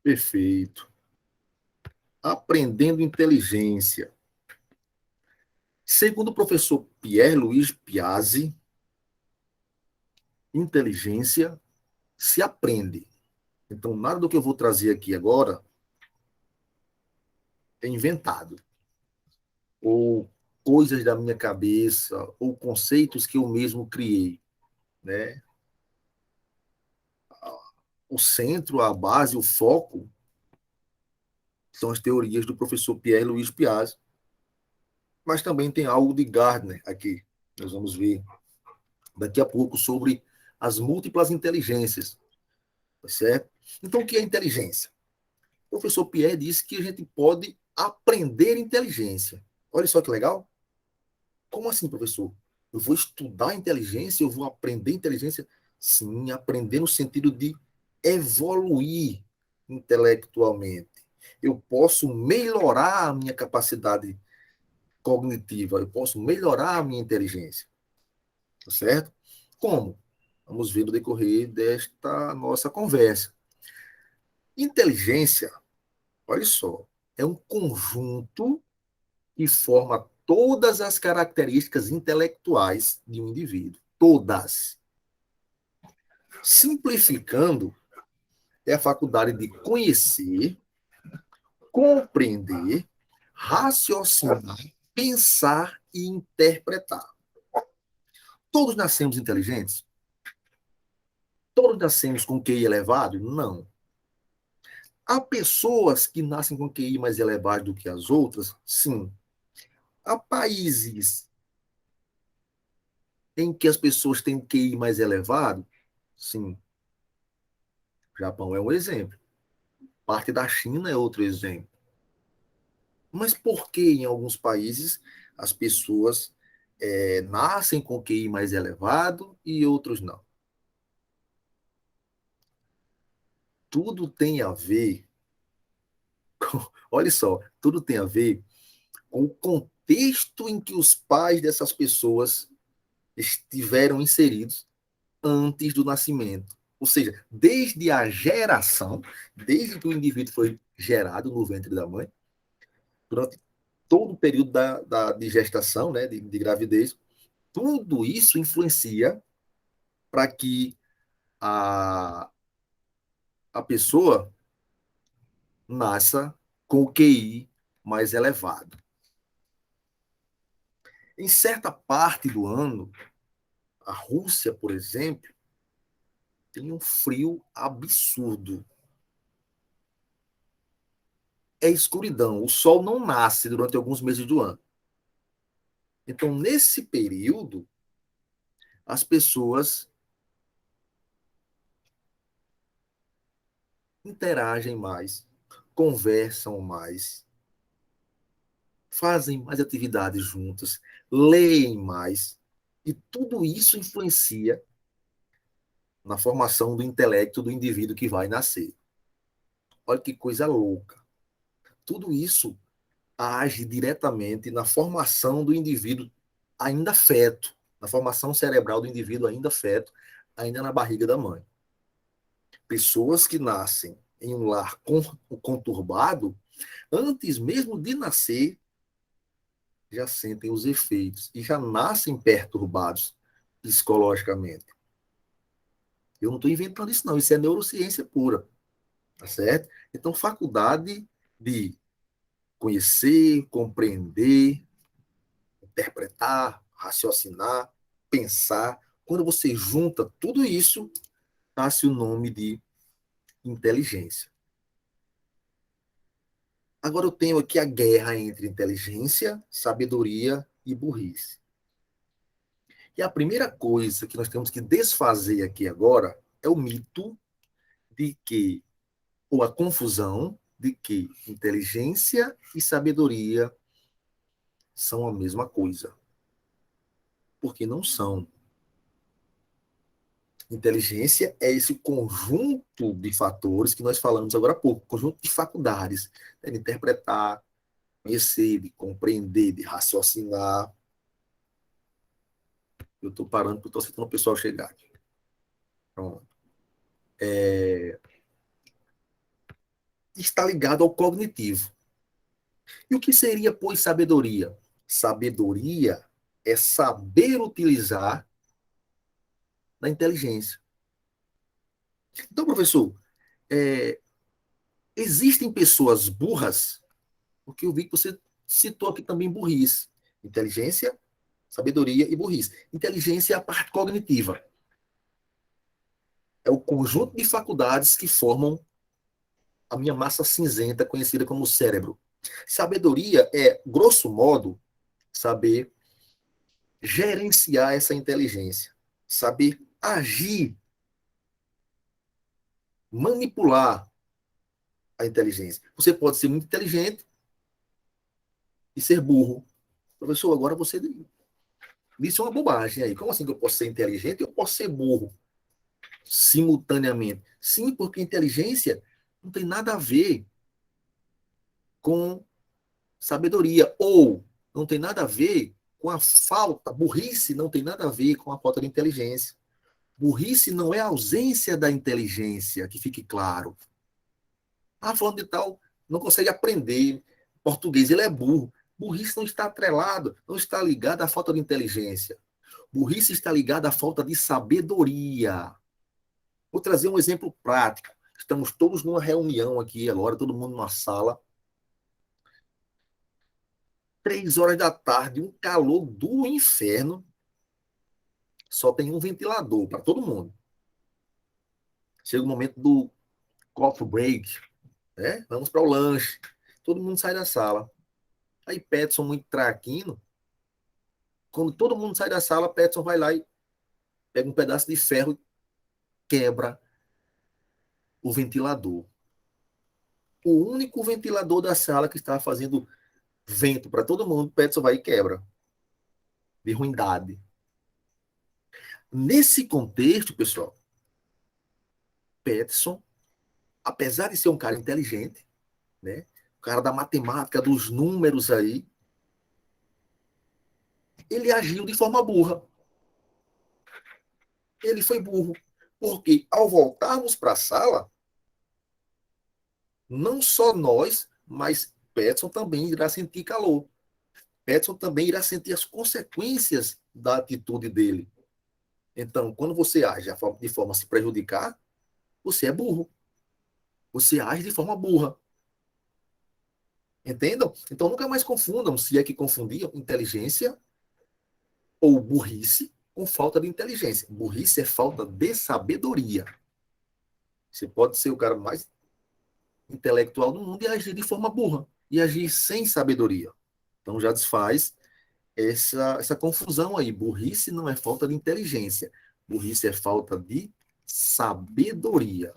Perfeito. Aprendendo inteligência. Segundo o professor Pierre-Louis Piazzi, inteligência se aprende. Então, nada do que eu vou trazer aqui agora é inventado, ou coisas da minha cabeça, ou conceitos que eu mesmo criei, né? O centro, a base, o foco são as teorias do professor Pierre-Louis Piazzi, mas também tem algo de Gardner aqui. Nós vamos ver daqui a pouco sobre as múltiplas inteligências, tá certo? Então, o que é inteligência? O professor Pierre disse que a gente pode aprender inteligência. Olha só que legal. Como assim, professor? Eu vou estudar inteligência, eu vou aprender inteligência? Sim, aprender no sentido de evoluir intelectualmente. Eu posso melhorar a minha capacidade cognitiva, eu posso melhorar a minha inteligência, tá certo? Como? Vamos ver no decorrer desta nossa conversa. Inteligência, olha só, é um conjunto que forma todas as características intelectuais de um indivíduo. Todas. Simplificando, é a faculdade de conhecer, compreender, raciocinar, pensar e interpretar. Todos nascemos inteligentes? Todos nascemos com QI elevado? Não. Há pessoas que nascem com QI mais elevado do que as outras? Sim. Há países em que as pessoas têm QI mais elevado? Sim. O Japão é um exemplo. Parte da China é outro exemplo. Mas por que em alguns países as pessoas nascem com QI mais elevado e outros não? Tudo tem a ver, olha só, tudo tem a ver com o contexto em que os pais dessas pessoas estiveram inseridos antes do nascimento. Ou seja, desde a geração, desde que o indivíduo foi gerado no ventre da mãe, durante todo o período de gestação, né, de gravidez, tudo isso influencia para que a, a pessoa nasça com o QI mais elevado. Em certa parte do ano, a Rússia, por exemplo, tem um frio absurdo. É escuridão, o sol não nasce durante alguns meses do ano. Então, nesse período, as pessoas interagem mais, conversam mais, fazem mais atividades juntas, leem mais. E tudo isso influencia na formação do intelecto do indivíduo que vai nascer. Olha que coisa louca. Tudo isso age diretamente na formação do indivíduo ainda feto, na formação cerebral do indivíduo ainda feto, ainda na barriga da mãe. Pessoas que nascem em um lar conturbado, antes mesmo de nascer, já sentem os efeitos e já nascem perturbados psicologicamente. Eu não estou inventando isso, não. Isso é neurociência pura, tá certo? Então, faculdade de conhecer, compreender, interpretar, raciocinar, pensar. Quando você junta tudo isso, nasce o nome de inteligência. Agora eu tenho aqui a guerra entre inteligência, sabedoria e burrice. E a primeira coisa que nós temos que desfazer aqui agora é o mito de que, ou a confusão de que inteligência e sabedoria são a mesma coisa. Porque não são. Inteligência é esse conjunto de fatores que nós falamos agora há pouco, conjunto de faculdades, né, de interpretar, conhecer, de compreender, de raciocinar. Eu estou parando porque estou aceitando o pessoal chegar aqui. Pronto. está ligado ao cognitivo. E o que seria, pois, sabedoria? Sabedoria é saber utilizar da inteligência. Então, professor, é, existem pessoas burras, porque eu vi que você citou aqui também burrice. Inteligência, sabedoria e burrice. Inteligência é a parte cognitiva. É o conjunto de faculdades que formam a minha massa cinzenta, conhecida como cérebro. Sabedoria é, grosso modo, saber gerenciar essa inteligência, saber agir, manipular a inteligência. Você pode ser muito inteligente e ser burro. Professor, agora você disse uma bobagem aí. Como assim que eu posso ser inteligente e eu posso ser burro simultaneamente? Sim, porque inteligência não tem nada a ver com sabedoria, ou não tem nada a ver com a falta, burrice não tem nada a ver com a falta de inteligência. Burrice não é a ausência da inteligência, que fique claro. Ah, falando de tal, não consegue aprender português, ele é burro. Burrice não está atrelado, não está ligado à falta de inteligência. Burrice está ligada à falta de sabedoria. Vou trazer um exemplo prático. Estamos todos numa reunião aqui agora, todo mundo numa sala. 3 horas da tarde, um calor do inferno. Só tem um ventilador para todo mundo. Chega o momento do coffee break, né? Vamos para o lanche. Todo mundo sai da sala. Aí Peterson, muito traquino, quando todo mundo sai da sala, Peterson vai lá e pega um pedaço de ferro e quebra o ventilador. O único ventilador da sala que estava fazendo vento para todo mundo, Peterson vai e quebra. De ruindade. Nesse contexto, pessoal, Peterson, apesar de ser um cara inteligente, né? O cara da matemática, dos números aí, ele agiu de forma burra. Ele foi burro. Porque ao voltarmos para a sala, não só nós, mas Peterson também irá sentir calor. Peterson também irá sentir as consequências da atitude dele. Então, quando você age de forma a se prejudicar, você é burro. Você age de forma burra. Entendam? Então, nunca mais confundam, se é que confundiam, inteligência ou burrice com falta de inteligência. Burrice é falta de sabedoria. Você pode ser o cara mais intelectual do mundo e agir de forma burra. E agir sem sabedoria. Então, já desfaz essa confusão aí. Burrice não é falta de inteligência. Burrice é falta de sabedoria.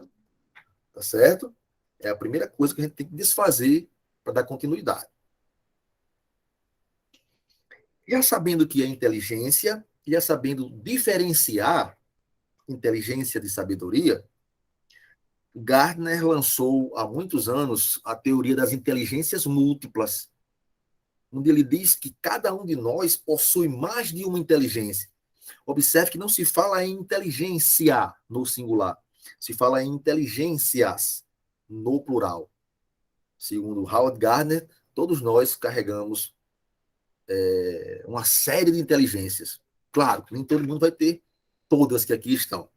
Tá certo? É a primeira coisa que a gente tem que desfazer para dar continuidade. Já sabendo que é inteligência, já sabendo diferenciar inteligência de sabedoria, Gardner lançou há muitos anos a teoria das inteligências múltiplas, onde ele diz que cada um de nós possui mais de uma inteligência. Observe que não se fala em inteligência no singular, se fala em inteligências no plural. Segundo Howard Gardner, todos nós carregamos uma série de inteligências. Claro que nem todo mundo vai ter todas que aqui estão,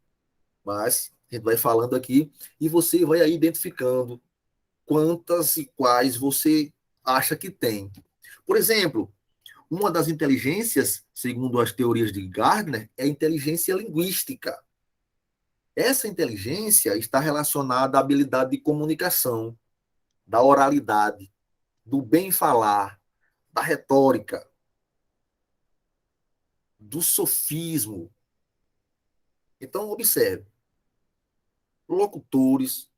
mas a gente vai falando aqui e você vai aí identificando quantas e quais você acha que tem. Por exemplo, uma das inteligências, segundo as teorias de Gardner, é a inteligência linguística. Essa inteligência está relacionada à habilidade de comunicação, da oralidade, do bem falar, da retórica, do sofismo. Então, observe: locutores,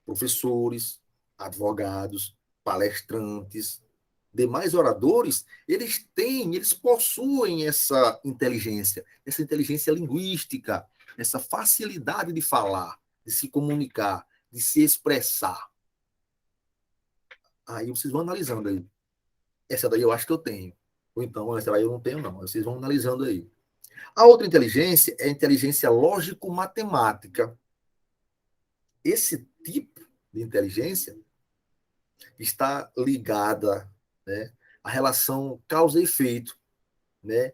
professores, advogados, palestrantes, demais oradores, eles possuem essa inteligência linguística, essa facilidade de falar, de se comunicar, de se expressar. Aí vocês vão analisando aí. Essa daí eu acho que eu tenho. Ou então, essa daí eu não tenho, não. Vocês vão analisando aí. A outra inteligência é a inteligência lógico-matemática. Esse tipo de inteligência está ligada, né, à relação causa e efeito, né,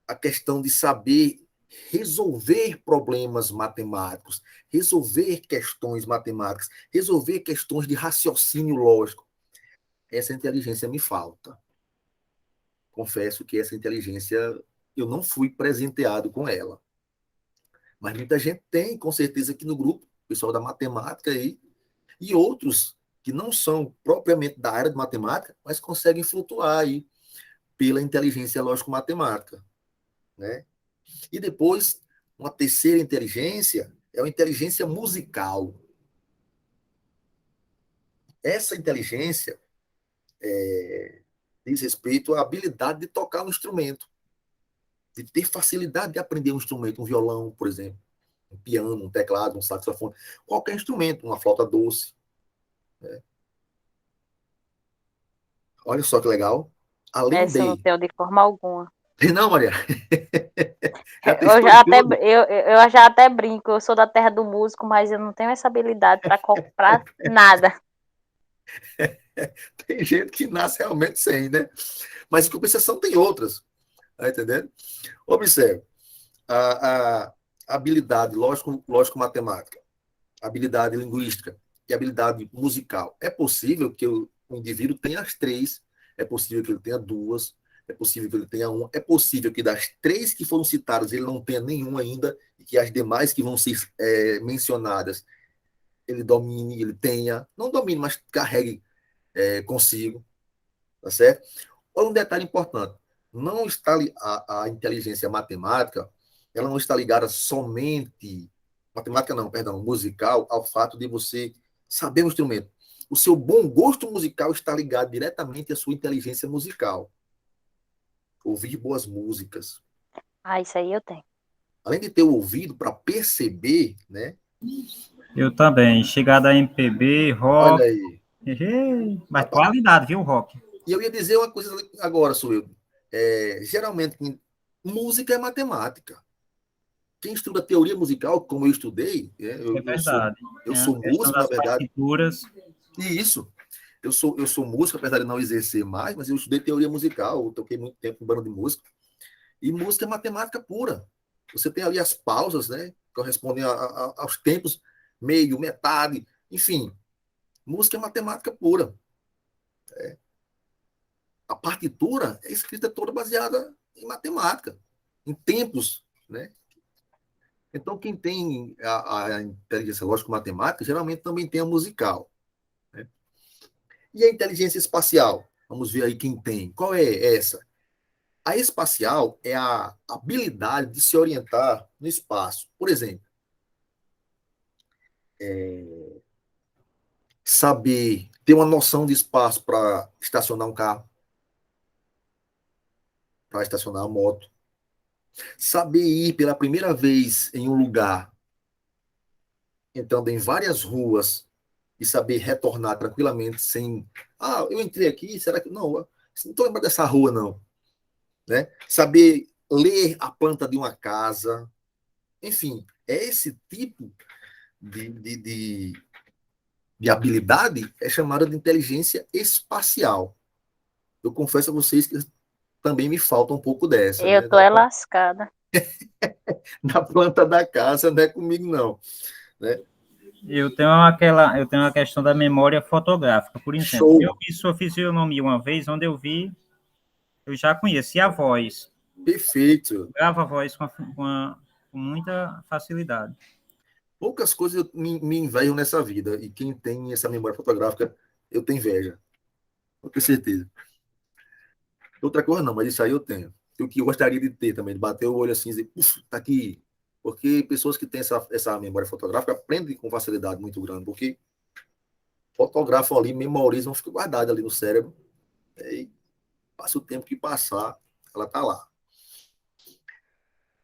a questão de saber resolver problemas matemáticos, resolver questões matemáticas, resolver questões de raciocínio lógico. Essa inteligência me falta. Confesso que essa inteligência eu não fui presenteado com ela. Mas muita gente tem, com certeza, aqui no grupo, pessoal da matemática aí, e outros que não são propriamente da área de matemática, mas conseguem flutuar aí pela inteligência lógico-matemática, né? E depois, uma terceira inteligência é a inteligência musical. Essa inteligência diz respeito à habilidade de tocar um instrumento, de ter facilidade de aprender um instrumento, um violão, por exemplo, um piano, um teclado, um saxofone, qualquer instrumento, uma flauta doce. Né? Olha só que legal. Além Essa eu não de. tenho de forma alguma. Não, Maria, já Eu testou em já até, tudo? eu já até brinco, eu sou da terra do músico, mas eu não tenho essa habilidade para comprar nada. Tem gente que nasce realmente sem, né? Mas em compensação tem outras. Tá entendendo? Observe. A habilidade lógico-matemática, habilidade linguística e habilidade musical. É possível que o indivíduo tenha as três, é possível que ele tenha duas, é possível que ele tenha uma, é possível que das três que foram citadas ele não tenha nenhuma ainda, e que as demais que vão ser mencionadas ele domine, ele tenha, não domine, mas carregue consigo, tá certo? Olha um detalhe importante. Não está a inteligência matemática, ela não está ligada somente, matemática não, perdão, musical, ao fato de você saber um instrumento. O seu bom gosto musical está ligado diretamente à sua inteligência musical. Ouvir boas músicas. Ah, isso aí eu tenho. Além de ter o ouvido para perceber, né? Eu também. Chegada a MPB, Olha rock. aí. Mas qualidade, viu, rock? E eu ia dizer uma coisa agora, Suil. Geralmente, música é matemática. Quem estuda teoria musical, como eu estudei, É verdade. eu Tem a sou questão músico, na das verdade, partituras. e isso. Eu sou músico, apesar de não exercer mais, mas eu estudei teoria musical, eu toquei muito tempo em banda de música. E música é matemática pura. Você tem ali as pausas, né? Correspondem aos tempos, meio, metade, enfim. Música é matemática pura. A partitura é escrita toda baseada em matemática, em tempos, né? Então, quem tem a inteligência lógico-matemática, geralmente também tem a musical. Né? E a inteligência espacial? Vamos ver aí quem tem. Qual é essa? A espacial é a habilidade de se orientar no espaço. Por exemplo, saber ter uma noção de espaço para estacionar um carro, para estacionar uma moto. Saber ir pela primeira vez em um lugar, entrando em várias ruas e saber retornar tranquilamente sem. Ah, eu entrei aqui, será que. Não, não estou lembrando dessa rua, não. Né? Saber ler a planta de uma casa. Enfim, é esse tipo de, de, de, de habilidade é chamada de inteligência espacial. Eu confesso a vocês que também me falta um pouco dessa, Eu né? tô é lascada. Na planta da casa não é comigo, não. Né? Eu tenho a questão da memória fotográfica, por exemplo. Eu Show, vi sua fisionomia uma vez, onde eu vi, eu já conheci a voz. perfeito. Grava a voz com muita facilidade. Poucas coisas me invejam nessa vida, e quem tem essa memória fotográfica, eu tenho inveja, com certeza. Outra coisa não, mas isso aí eu tenho. O que eu gostaria de ter também, de bater o olho assim e dizer, uff, tá aqui. Porque pessoas que têm essa memória fotográfica aprendem com facilidade muito grande, porque fotografam ali, memorizam, fica guardado ali no cérebro, e passa o tempo que passar, ela tá lá.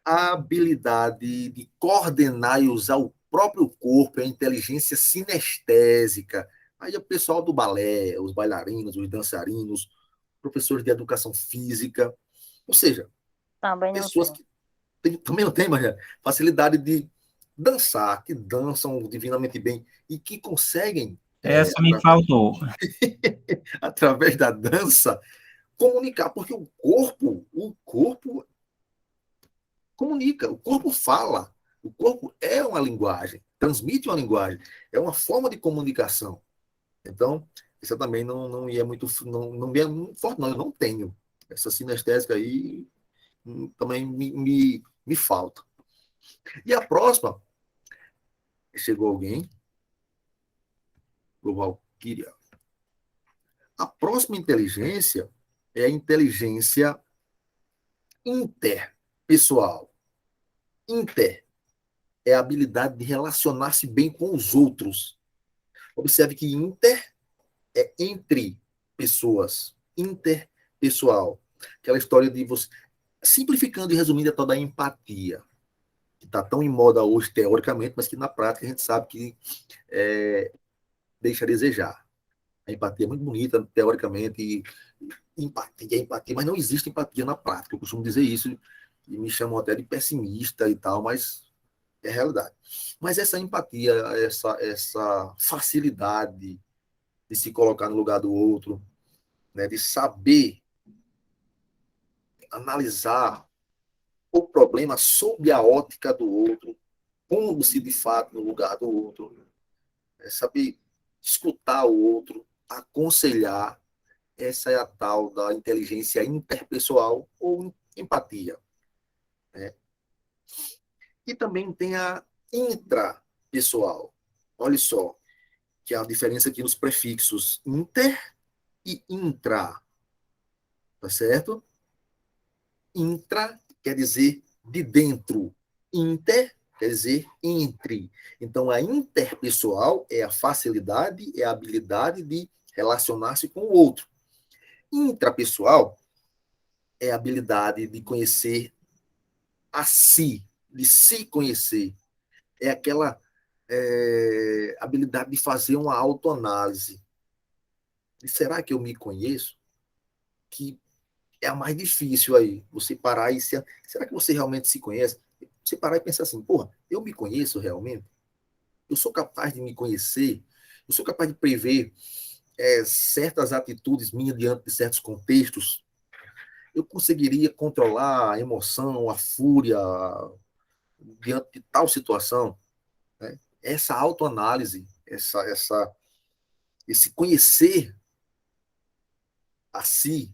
A habilidade de coordenar e usar o próprio corpo, a inteligência sinestésica. Aí é o pessoal do balé, os bailarinos, os dançarinos, professores de educação física, ou seja, Também não pessoas tenho. que também não têm, mas facilidade de dançar, que dançam divinamente bem e que conseguem Essa me faltou. através da dança, comunicar, porque o corpo comunica, o corpo fala, o corpo é uma linguagem, transmite uma linguagem, é uma forma de comunicação. Então, isso também não é muito, não é muito forte, não, eu não tenho. Essa sinestésica aí também me falta. E a próxima, chegou alguém, o Valkyria. A próxima inteligência é a inteligência interpessoal. Inter é a habilidade de relacionar-se bem com os outros. Observe que inter é entre pessoas. Interpessoal. Aquela história de você. Simplificando e resumindo, é toda a empatia, que está tão em moda hoje, teoricamente, mas que na prática a gente sabe que deixa a desejar. A empatia é muito bonita, teoricamente, e empatia, mas não existe empatia na prática. Eu costumo dizer isso, e me chamam até de pessimista e tal, mas é a realidade. Mas essa empatia, essa facilidade de se colocar no lugar do outro, né, de saber analisar o problema sob a ótica do outro, pondo-se de fato no lugar do outro, né, saber escutar o outro, aconselhar, essa é a tal da inteligência interpessoal ou empatia. Né? E também tem a intrapessoal. Olha só, que é a diferença aqui nos prefixos inter e intra, tá certo? Intra quer dizer de dentro, inter quer dizer entre. Então, a interpessoal é a facilidade, é a habilidade de relacionar-se com o outro. Intrapessoal é a habilidade de conhecer a si, de se conhecer. É aquela habilidade de fazer uma autoanálise. E será que eu me conheço? Que é a mais difícil aí. Você parar e se... Será que você realmente se conhece? Você parar e pensar assim, porra, eu me conheço realmente? Eu sou capaz de me conhecer? Eu sou capaz de prever certas atitudes minhas diante de certos contextos? Eu conseguiria controlar a emoção, a fúria diante de tal situação? Né? Essa autoanálise, esse conhecer a si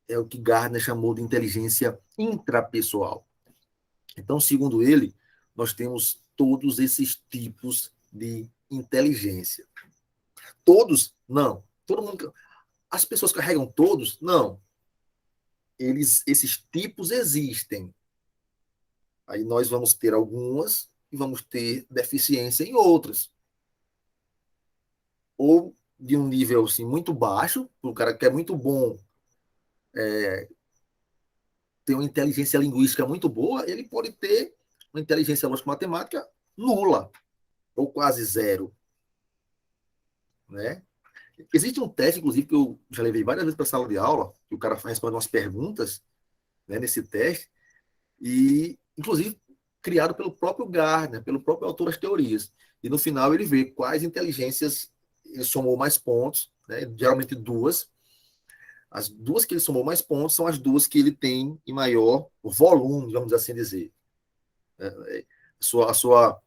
é o que Gardner chamou de inteligência intrapessoal. Então, segundo ele, nós temos todos esses tipos de inteligência. Todos? Não. Todo mundo. As pessoas carregam todos? Não. Esses tipos existem. Aí nós vamos ter algumas e vamos ter deficiência em outras. Ou de um nível assim, muito baixo, o cara que é muito bom, tem uma inteligência linguística muito boa, ele pode ter uma inteligência lógico-matemática nula, ou quase zero. Né? Existe um teste, inclusive, que eu já levei várias vezes para a sala de aula, que o cara responde umas perguntas, né, nesse teste, e, inclusive, criado pelo próprio Gardner, pelo próprio autor das teorias. E no final ele vê quais inteligências ele somou mais pontos, né, geralmente duas. As duas que ele somou mais pontos são as duas que ele tem em maior volume, vamos assim dizer. A sua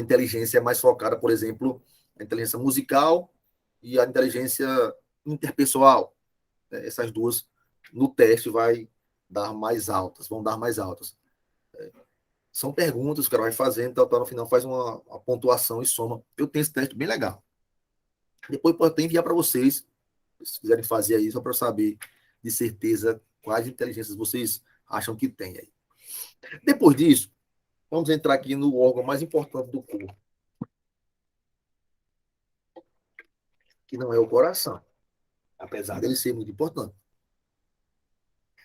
inteligência é mais focada, por exemplo, a inteligência musical e a inteligência interpessoal. Essas duas no teste vão dar mais altas. São perguntas que o cara vai fazendo, no final faz uma pontuação e soma. Eu tenho esse teste bem legal. Depois pode até enviar para vocês, se quiserem fazer aí, só para eu saber de certeza quais inteligências vocês acham que tem aí. Depois disso, vamos entrar aqui no órgão mais importante do corpo, que não é o coração, apesar dele ser muito importante.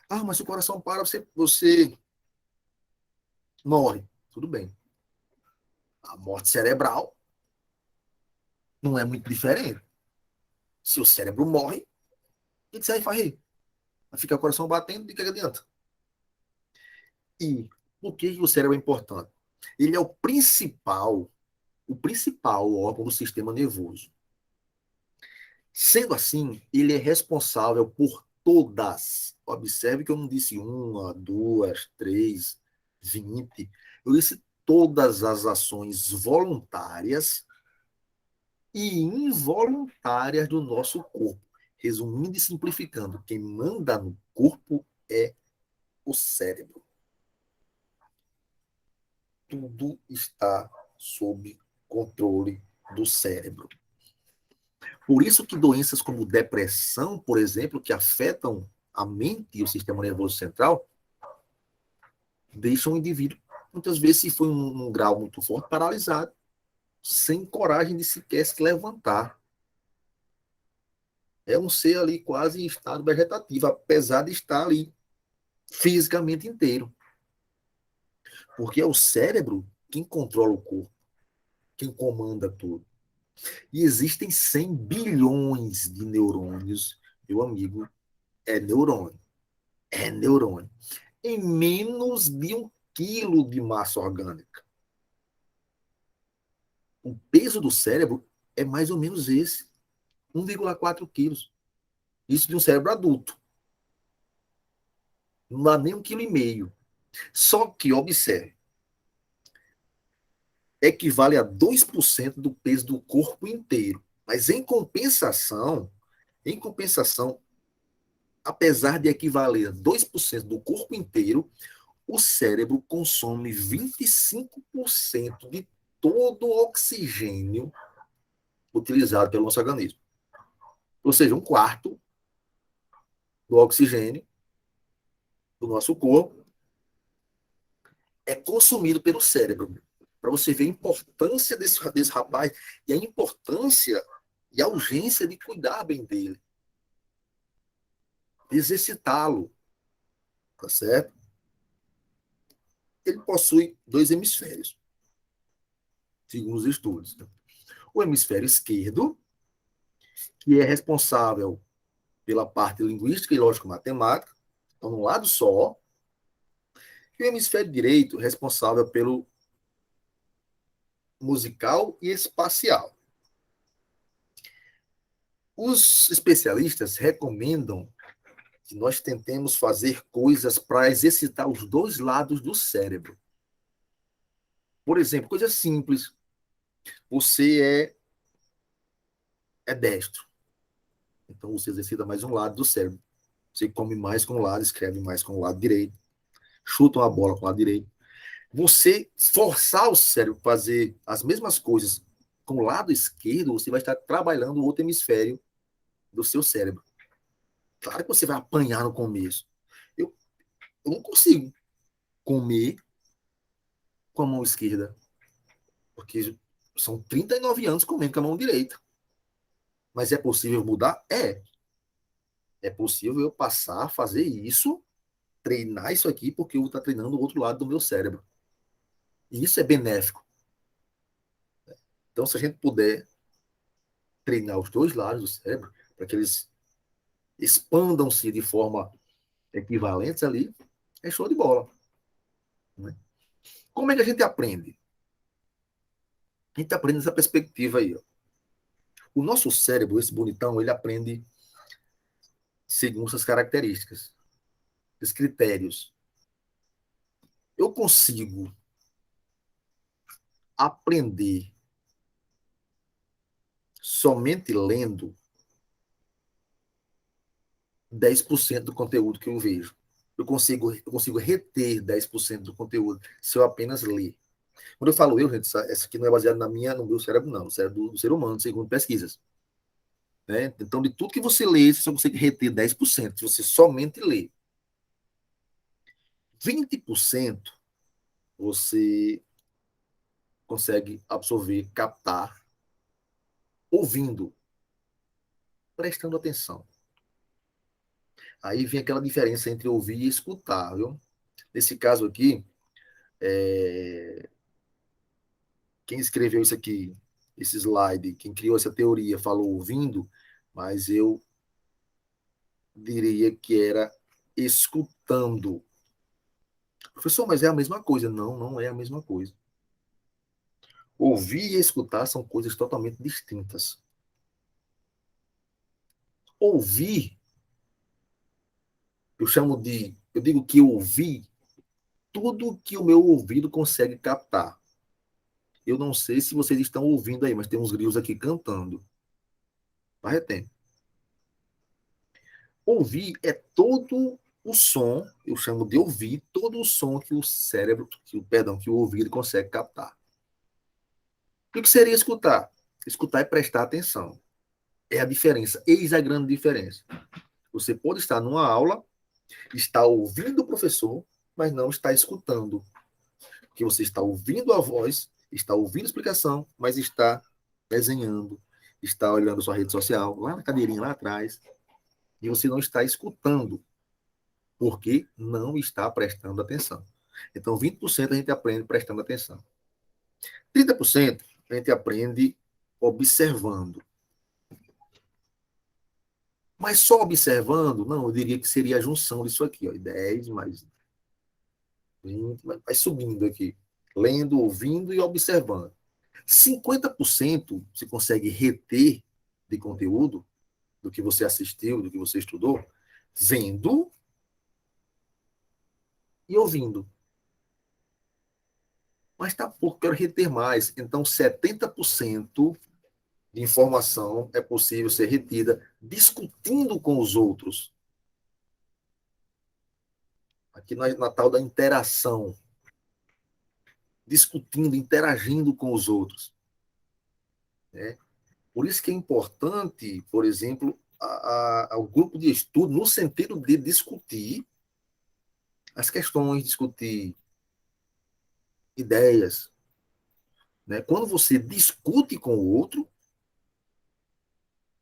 Ah, mas se o coração para, você morre. Tudo bem. A morte cerebral não é muito diferente. Se o cérebro morre, o que você vai fazer? Vai ficar o coração batendo, de que adianta? E por que o cérebro é importante? Ele é o principal órgão do sistema nervoso. Sendo assim, ele é responsável por todas. Observe que eu não disse uma, duas, três, 20. Eu disse todas as ações voluntárias e involuntárias do nosso corpo. Resumindo e simplificando, quem manda no corpo é o cérebro. Tudo está sob controle do cérebro. Por isso que doenças como depressão, por exemplo, que afetam a mente e o sistema nervoso central, deixam o indivíduo, muitas vezes, se for um grau muito forte, paralisado, sem coragem de sequer se levantar. É um ser ali quase em estado vegetativo, apesar de estar ali fisicamente inteiro. Porque é o cérebro quem controla o corpo, quem comanda tudo. E existem 100 bilhões de neurônios, meu amigo, é neurônio. É neurônio. Em menos de 1 quilo de massa orgânica. O peso do cérebro é mais ou menos esse, 1,4 quilos. Isso de um cérebro adulto. Não dá nem 1,5 kg. Só que, observe, equivale a 2% do peso do corpo inteiro. Mas em compensação, apesar de equivaler a 2% do corpo inteiro, o cérebro consome 25% de todo o oxigênio utilizado pelo nosso organismo. Ou seja, 1/4 do oxigênio do nosso corpo é consumido pelo cérebro. Para você ver a importância desse rapaz e a importância e a urgência de cuidar bem dele, de exercitá-lo, tá certo? Ele possui 2 hemisférios, segundo os estudos. O hemisfério esquerdo, que é responsável pela parte linguística e lógico-matemática, então, num lado só, e o hemisfério direito, responsável pelo musical e espacial. Os especialistas recomendam que nós tentemos fazer coisas para exercitar os 2 lados do cérebro. Por exemplo, coisa simples. Você é destro. Então você exercita mais um lado do cérebro. Você come mais com o lado, escreve mais com o lado direito, chuta uma bola com o lado direito. Você forçar o cérebro a fazer as mesmas coisas com o lado esquerdo, você vai estar trabalhando o outro hemisfério do seu cérebro. Claro que você vai apanhar no começo. Eu, eu não consigo comer com a mão esquerda, porque são 39 anos comendo com a mão direita. Mas é possível mudar? É. É possível eu passar a fazer isso, treinar isso aqui, porque eu vou estar treinando o outro lado do meu cérebro. E isso é benéfico. Então, se a gente puder treinar os 2 lados do cérebro, para que eles expandam-se de forma equivalente ali, é show de bola. Né? Como é que a gente aprende? A gente aprende nessa perspectiva aí. Ó. O nosso cérebro, esse bonitão, ele aprende segundo essas características, esses critérios. Eu consigo aprender somente lendo 10% do conteúdo que eu vejo. Eu consigo reter 10% do conteúdo se eu apenas ler. Quando eu falo eu, gente, essa aqui não é baseada no meu cérebro, não, no cérebro do ser humano, segundo pesquisas. Né? Então, de tudo que você lê, você só consegue reter 10%, se você somente lê. 20% você consegue absorver, captar, ouvindo, prestando atenção. Aí vem aquela diferença entre ouvir e escutar, viu? Nesse caso aqui, quem escreveu isso aqui, esse slide, quem criou essa teoria, falou ouvindo, mas eu diria que era escutando. Professor, mas é a mesma coisa. Não, não é a mesma coisa. Ouvir e escutar são coisas totalmente distintas. Ouvir, eu digo que ouvir tudo que o meu ouvido consegue captar. Eu não sei se vocês estão ouvindo aí, mas tem uns grilos aqui cantando. Tá retendo. Ouvir é todo o som, eu chamo de ouvir, todo o som que o cérebro, que o ouvido consegue captar. O que seria escutar? Escutar é prestar atenção. É a diferença, eis a grande diferença. Você pode estar numa aula, estar ouvindo o professor, mas não está escutando. Porque você está ouvindo a voz, está ouvindo a explicação, mas está desenhando, está olhando sua rede social, lá na cadeirinha lá atrás, e você não está escutando, porque não está prestando atenção. Então, 20% a gente aprende prestando atenção. 30% a gente aprende observando. Mas só observando, não, eu diria que seria a junção disso aqui, ó, 10 mais 20, vai subindo aqui. Lendo, ouvindo e observando. 50% você consegue reter de conteúdo do que você assistiu, do que você estudou, vendo e ouvindo. Mas tá pouco, quero reter mais. Então, 70% de informação é possível ser retida discutindo com os outros. Aqui na tal da interação. Discutindo, interagindo com os outros. Né? Por isso que é importante, por exemplo, o grupo de estudo no sentido de discutir as questões, discutir ideias. Né? Quando você discute com o outro,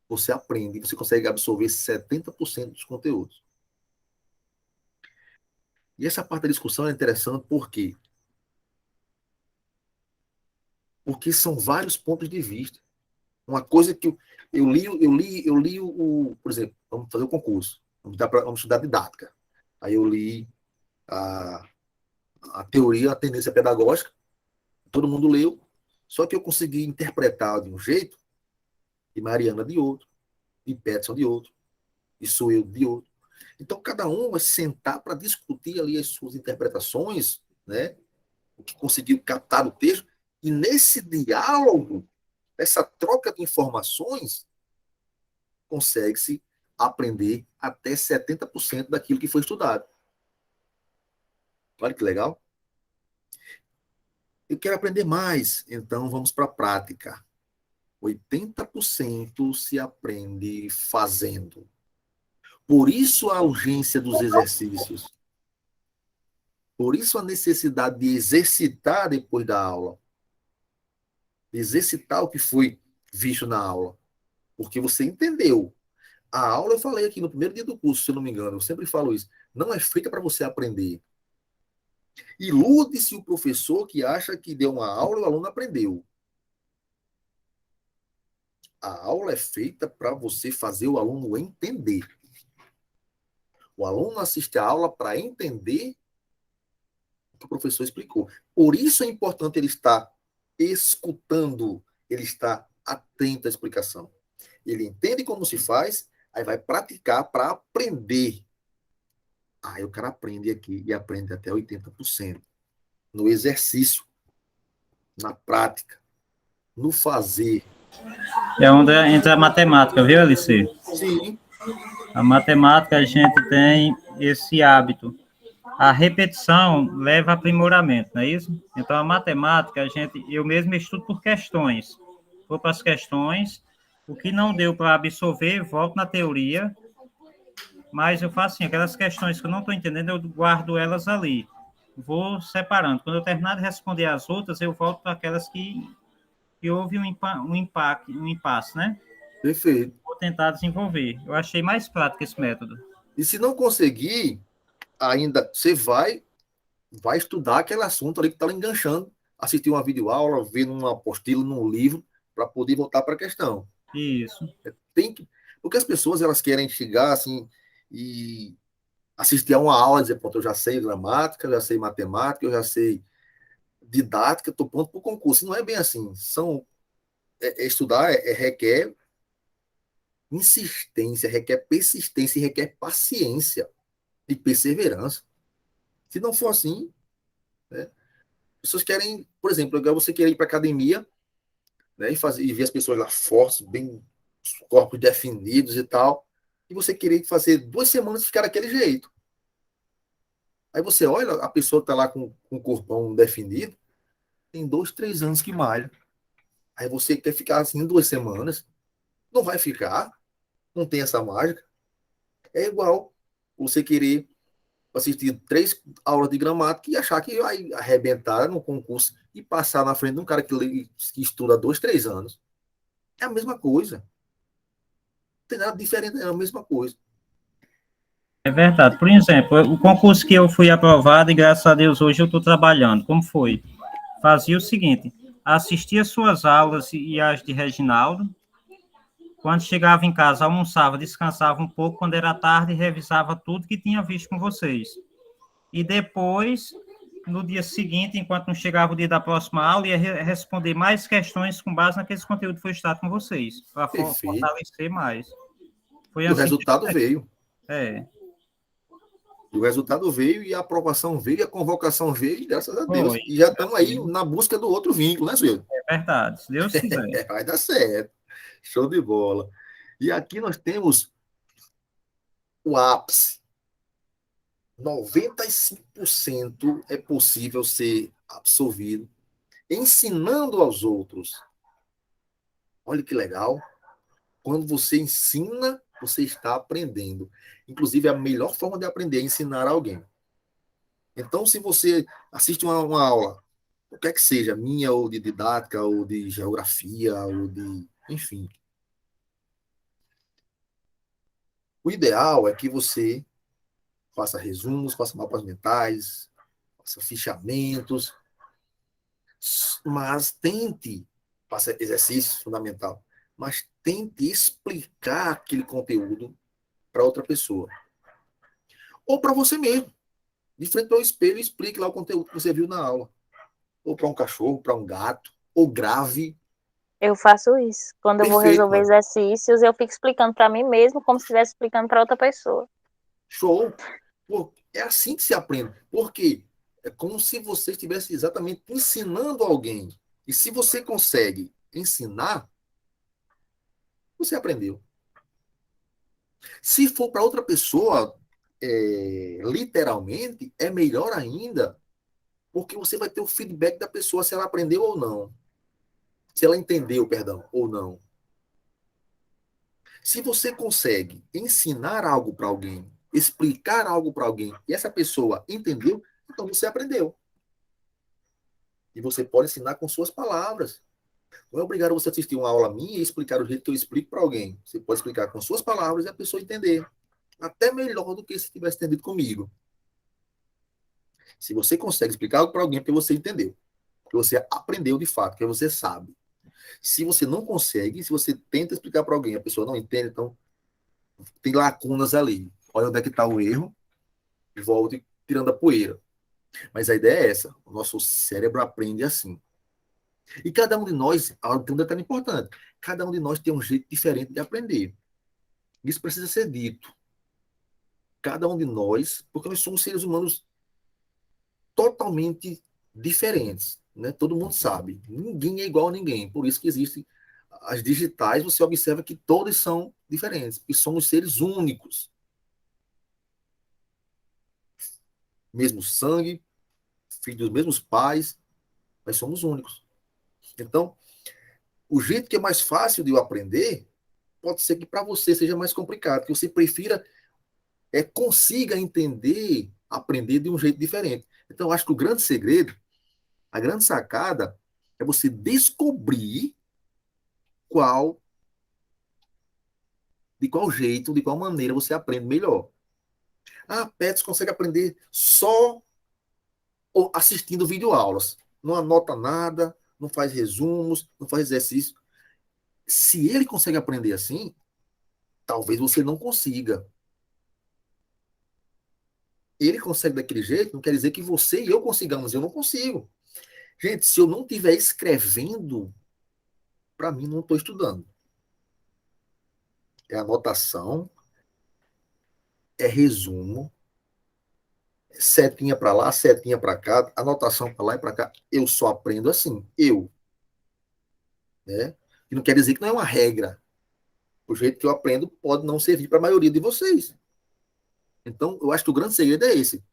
você aprende, você consegue absorver 70% dos conteúdos. E essa parte da discussão é interessante por quê? Porque são vários pontos de vista. Uma coisa que eu li por exemplo, vamos fazer o concurso, vamos estudar didática. Aí eu li a, a teoria, a tendência pedagógica, todo mundo leu, só que eu consegui interpretar de um jeito, e Mariana de outro, e Peterson de outro, e sou eu de outro. Então, cada um vai sentar para discutir ali as suas interpretações, né? O que conseguiu captar o texto, e nesse diálogo, essa troca de informações, consegue-se aprender até 70% daquilo que foi estudado. Olha que legal. Eu quero aprender mais, então vamos para a prática. 80% se aprende fazendo. Por isso a urgência dos exercícios. Por isso a necessidade de exercitar depois da aula. Exercitar o que foi visto na aula. Porque você entendeu. A aula, eu falei aqui no primeiro dia do curso, se eu não me engano, eu sempre falo isso, não é feita para você aprender. Ilude-se o professor que acha que deu uma aula e o aluno aprendeu. A aula é feita para você fazer o aluno entender. O aluno assiste a aula para entender o que o professor explicou. Por isso é importante ele estar escutando, ele estar atento à explicação. Ele entende como se faz, aí vai praticar para aprender. Aí o cara aprende aqui e aprende até 80%. No exercício, na prática, no fazer. É onde entra a matemática, viu, Alice? Sim. A matemática, a gente tem esse hábito. A repetição leva a aprimoramento, não é isso? Então, a matemática, eu mesmo estudo por questões. Vou para as questões, o que não deu para absorver, volto na teoria, mas eu faço assim, aquelas questões que eu não estou entendendo, eu guardo elas ali. Vou separando. Quando eu terminar de responder as outras, eu volto para aquelas que houve um impasse, né? Perfeito. Vou tentar desenvolver. Eu achei mais prático esse método. E se não conseguir, ainda você vai estudar aquele assunto ali que está enganchando, assistir uma videoaula, ver uma apostila, num livro, para poder voltar para a questão. Isso. Tem que, porque as pessoas elas querem chegar assim e assistir a uma aula e dizer, pronto, eu já sei gramática, eu já sei matemática, eu já sei didática, estou pronto para o concurso. Não é bem assim. Estudar requer insistência, requer persistência e requer paciência e perseverança. Se não for assim, né, pessoas querem, por exemplo, igual você querer ir para academia, né, e ver as pessoas lá fortes, bem, corpos definidos e tal, e você querer fazer 2 semanas e ficar daquele jeito. Aí você olha, a pessoa está lá com o corpão definido, tem 2, 3 anos que malha. Aí você quer ficar assim em 2 semanas, não vai ficar, não tem essa mágica. É igual você querer assistir 3 aulas de gramática e achar que vai arrebentar no concurso e passar na frente de um cara que estuda 2, 3 anos. É a mesma coisa. Não tem nada diferente, é a mesma coisa. É verdade. Por exemplo, o concurso que eu fui aprovado e graças a Deus hoje eu estou trabalhando. Como foi? Fazia o seguinte, assistia suas aulas e as de Reginaldo. Quando chegava em casa, almoçava, descansava um pouco. Quando era tarde, revisava tudo que tinha visto com vocês. E depois, no dia seguinte, enquanto não chegava o dia da próxima aula, ia responder mais questões com base naqueles conteúdos que foi estudado com vocês, para Perfeito. fortalecer mais. Foi E o assim. resultado veio. É. E o resultado veio, e a aprovação veio, e a convocação veio, e graças a Deus. Foi. E já estamos aí na busca do outro vínculo, né, Silvio? É verdade, se Deus quiser. Vai dar certo. Show de bola. E aqui nós temos o ápice. 95% é possível ser absolvido ensinando aos outros. Olha que legal. Quando você ensina, você está aprendendo. Inclusive, a melhor forma de aprender é ensinar alguém. Então, se você assiste uma aula, o que é que seja, minha, ou de didática, ou de geografia, ou de. Enfim. O ideal é que você faça resumos, faça mapas mentais, faça fichamentos, mas tente, faça exercício fundamental, mas tente explicar aquele conteúdo para outra pessoa. Ou para você mesmo. De frente ao espelho, explique lá o conteúdo que você viu na aula. Ou para um cachorro, para um gato, ou grave. Eu faço isso. Quando eu vou Perfeito, resolver mano. exercícios, eu fico explicando para mim mesmo como se estivesse explicando para outra pessoa. Show. Pô, é assim que se aprende. Por quê? É como se você estivesse exatamente ensinando alguém. E se você consegue ensinar, você aprendeu. Se for para outra pessoa, literalmente, é melhor ainda, porque você vai ter o feedback da pessoa se ela aprendeu ou não. Se ela entendeu, perdão, ou não. Se você consegue ensinar algo para alguém, explicar algo para alguém, e essa pessoa entendeu, então você aprendeu. E você pode ensinar com suas palavras. Não é obrigado você assistir uma aula minha e explicar o jeito que eu explico para alguém. Você pode explicar com suas palavras e a pessoa entender. Até melhor do que se tivesse entendido comigo. Se você consegue explicar algo para alguém, é porque você entendeu. Porque você aprendeu de fato, porque você sabe. Se você não consegue, se você tenta explicar para alguém, a pessoa não entende, então tem lacunas ali. Olha onde é que está o erro e volte tirando a poeira. Mas a ideia é essa. O nosso cérebro aprende assim. E cada um de nós, tem um detalhe importante, cada um de nós tem um jeito diferente de aprender. Isso precisa ser dito. Cada um de nós, porque nós somos seres humanos totalmente diferentes, né? Todo mundo sabe. Ninguém é igual a ninguém. Por isso que existem as digitais, você observa que todas são diferentes, e somos seres únicos. Mesmo sangue, filhos dos mesmos pais, mas somos únicos. Então, o jeito que é mais fácil de eu aprender, pode ser que para você seja mais complicado, que você prefira, consiga entender, aprender de um jeito diferente. Então, eu acho que o grande segredo, a grande sacada, é você descobrir qual, de qual jeito, de qual maneira você aprende melhor. Ah, Pets consegue aprender só assistindo videoaulas. Não anota nada, não faz resumos, não faz exercício. Se ele consegue aprender assim, talvez você não consiga. Ele consegue daquele jeito, não quer dizer que você e eu consigamos. Eu não consigo. Gente, se eu não estiver escrevendo, para mim, não estou estudando. é anotação, é resumo, é setinha para lá, setinha para cá, anotação para lá e para cá. Eu só aprendo assim, né? E não quer dizer que não é uma regra. O jeito que eu aprendo pode não servir para a maioria de vocês. Então, eu acho que o grande segredo é esse.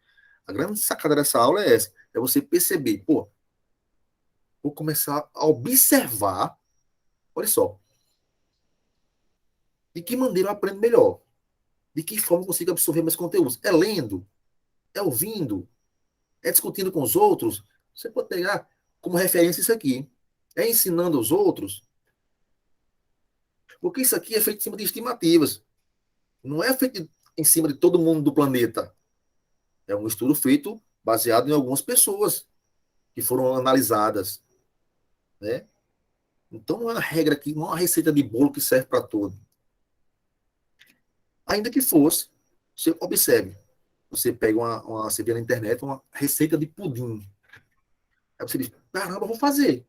A grande sacada dessa aula é essa. É você perceber, pô, vou começar a observar, olha só, de que maneira eu aprendo melhor. De que forma eu consigo absorver mais conteúdos. É lendo, é ouvindo, é discutindo com os outros. Você pode pegar como referência isso aqui. É ensinando os outros. Porque isso aqui é feito em cima de estimativas. Não é feito em cima de todo mundo do planeta. É um estudo feito baseado em algumas pessoas que foram analisadas, né? Então não é uma regra aqui, não é uma receita de bolo que serve para todo. Ainda que fosse, você observe. Você pega você vê na internet uma receita de pudim. Aí você diz, caramba, vou fazer.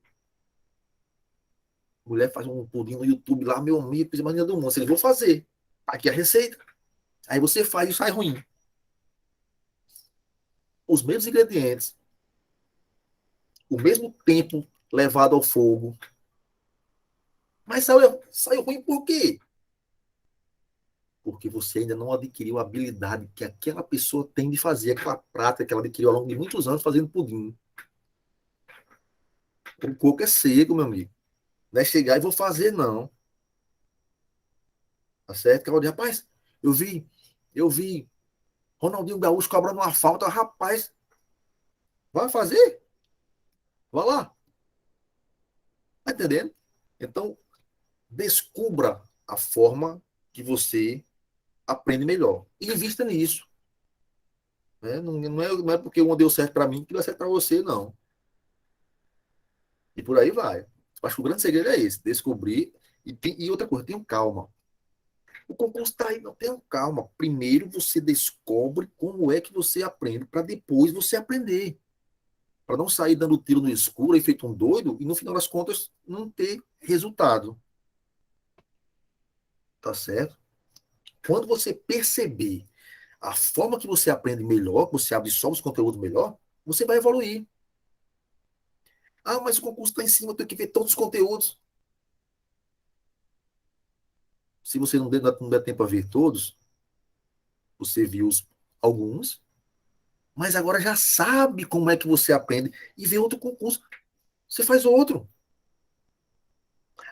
Mulher faz um pudim no YouTube lá, meu amigo, fiz mania do mundo. Você diz, vou fazer. Aqui é a receita. Aí você faz e sai ruim. Os mesmos ingredientes, o mesmo tempo levado ao fogo. Mas saiu ruim por quê? Porque você ainda não adquiriu a habilidade que aquela pessoa tem de fazer, aquela prática que ela adquiriu ao longo de muitos anos fazendo pudim. O coco é seco, meu amigo. Não é chegar e vou fazer, não. Tá certo? Que ela diz, rapaz, eu vi Ronaldinho Gaúcho cobrando uma falta. Rapaz, vai fazer? Vai lá. Tá entendendo? Então, descubra a forma que você aprende melhor. E invista nisso. Né? Não é porque uma deu certo para mim que vai certo para você, não. E por aí vai. Acho que o grande segredo é esse, descobrir. E outra coisa, tenham calma. O concurso está aí, não tenham calma. Primeiro você descobre como é que você aprende, para depois você aprender. Para não sair dando tiro no escuro e feito um doido e no final das contas não ter resultado. Tá certo? Quando você perceber a forma que você aprende melhor, que você absorve os conteúdos melhor, você vai evoluir. Ah, mas o concurso está em cima, eu tenho que ver todos os conteúdos. Se você não der tempo a ver todos, você viu alguns, mas agora já sabe como é que você aprende e vê outro concurso. Você faz outro.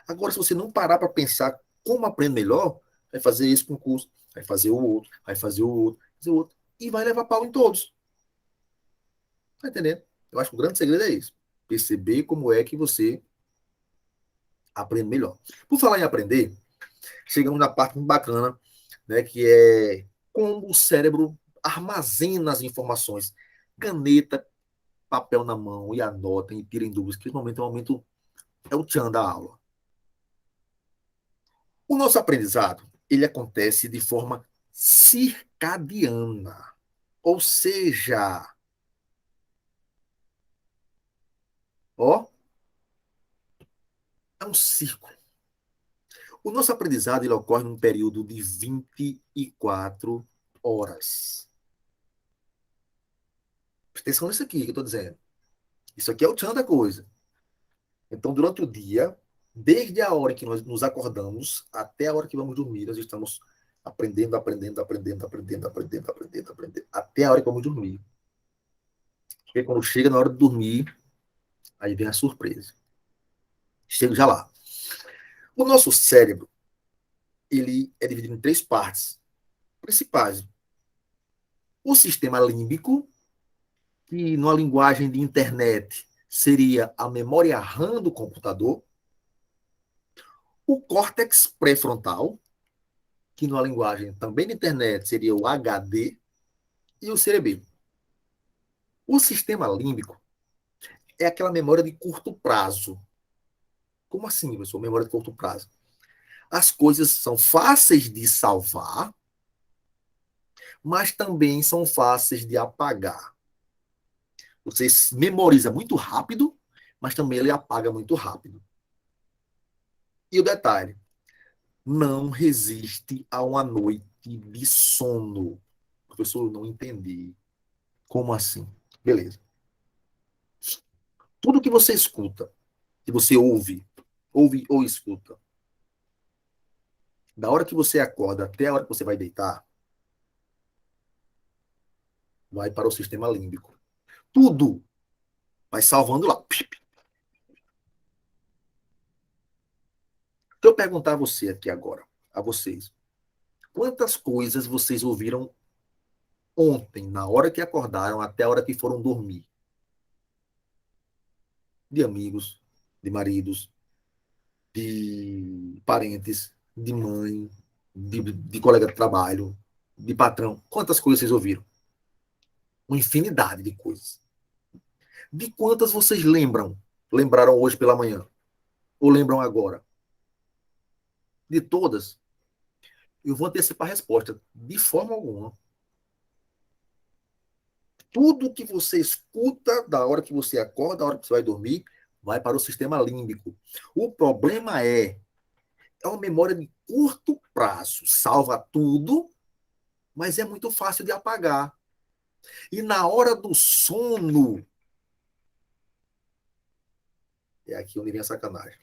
Agora, se você não parar para pensar como aprende melhor, vai fazer esse concurso, vai fazer o outro, vai fazer o outro, fazer o outro, e vai levar pau em todos. Tá entendendo? Eu acho que o grande segredo é isso. Perceber como é que você aprende melhor. Por falar em aprender, chegamos na parte muito bacana, né, que é como o cérebro armazena as informações. Caneta, papel na mão e anotem e tirem dúvidas, que esse momento é o tchan da aula. O nosso aprendizado, ele acontece de forma circadiana, ou seja, ó, é um círculo. O nosso aprendizado ele ocorre num período de 24 horas. Presta atenção nisso aqui que eu estou dizendo. Isso aqui é o tchan da coisa. Então, durante o dia, desde a hora que nós nos acordamos até a hora que vamos dormir, nós estamos aprendendo, aprendendo, aprendendo, aprendendo, aprendendo, aprendendo, aprendendo, até a hora que vamos dormir. Porque quando chega na hora de dormir, aí vem a surpresa. Chego já lá. O nosso cérebro, ele é dividido em três partes principais. O sistema límbico, que numa linguagem de internet seria a memória RAM do computador. O córtex pré-frontal, que numa linguagem também de internet seria o HD, e o cerebelo. O sistema límbico é aquela memória de curto prazo. Como assim, professor? Memória de curto prazo? As coisas são fáceis de salvar, mas também são fáceis de apagar. Você memoriza muito rápido, mas também ele apaga muito rápido. E o detalhe, não resiste a uma noite de sono. Professor, eu não entendi. Como assim? Beleza. Tudo que você escuta, que você ouve ou escuta, da hora que você acorda até a hora que você vai deitar, vai para o sistema límbico. Tudo vai salvando lá. Se eu perguntar a você aqui agora, a vocês, quantas coisas vocês ouviram ontem, na hora que acordaram, até a hora que foram dormir? De amigos, de maridos, de parentes, de mãe, de colega de trabalho, de patrão. Quantas coisas vocês ouviram? Uma infinidade de coisas. De quantas vocês lembram? Lembraram hoje pela manhã? Ou lembram agora? De todas? Eu vou antecipar a resposta. De forma alguma. Tudo que você escuta da hora que você acorda, da hora que você vai dormir, vai para o sistema límbico. O problema é uma memória de curto prazo. Salva tudo, mas é muito fácil de apagar. E na hora do sono, é aqui onde vem a sacanagem.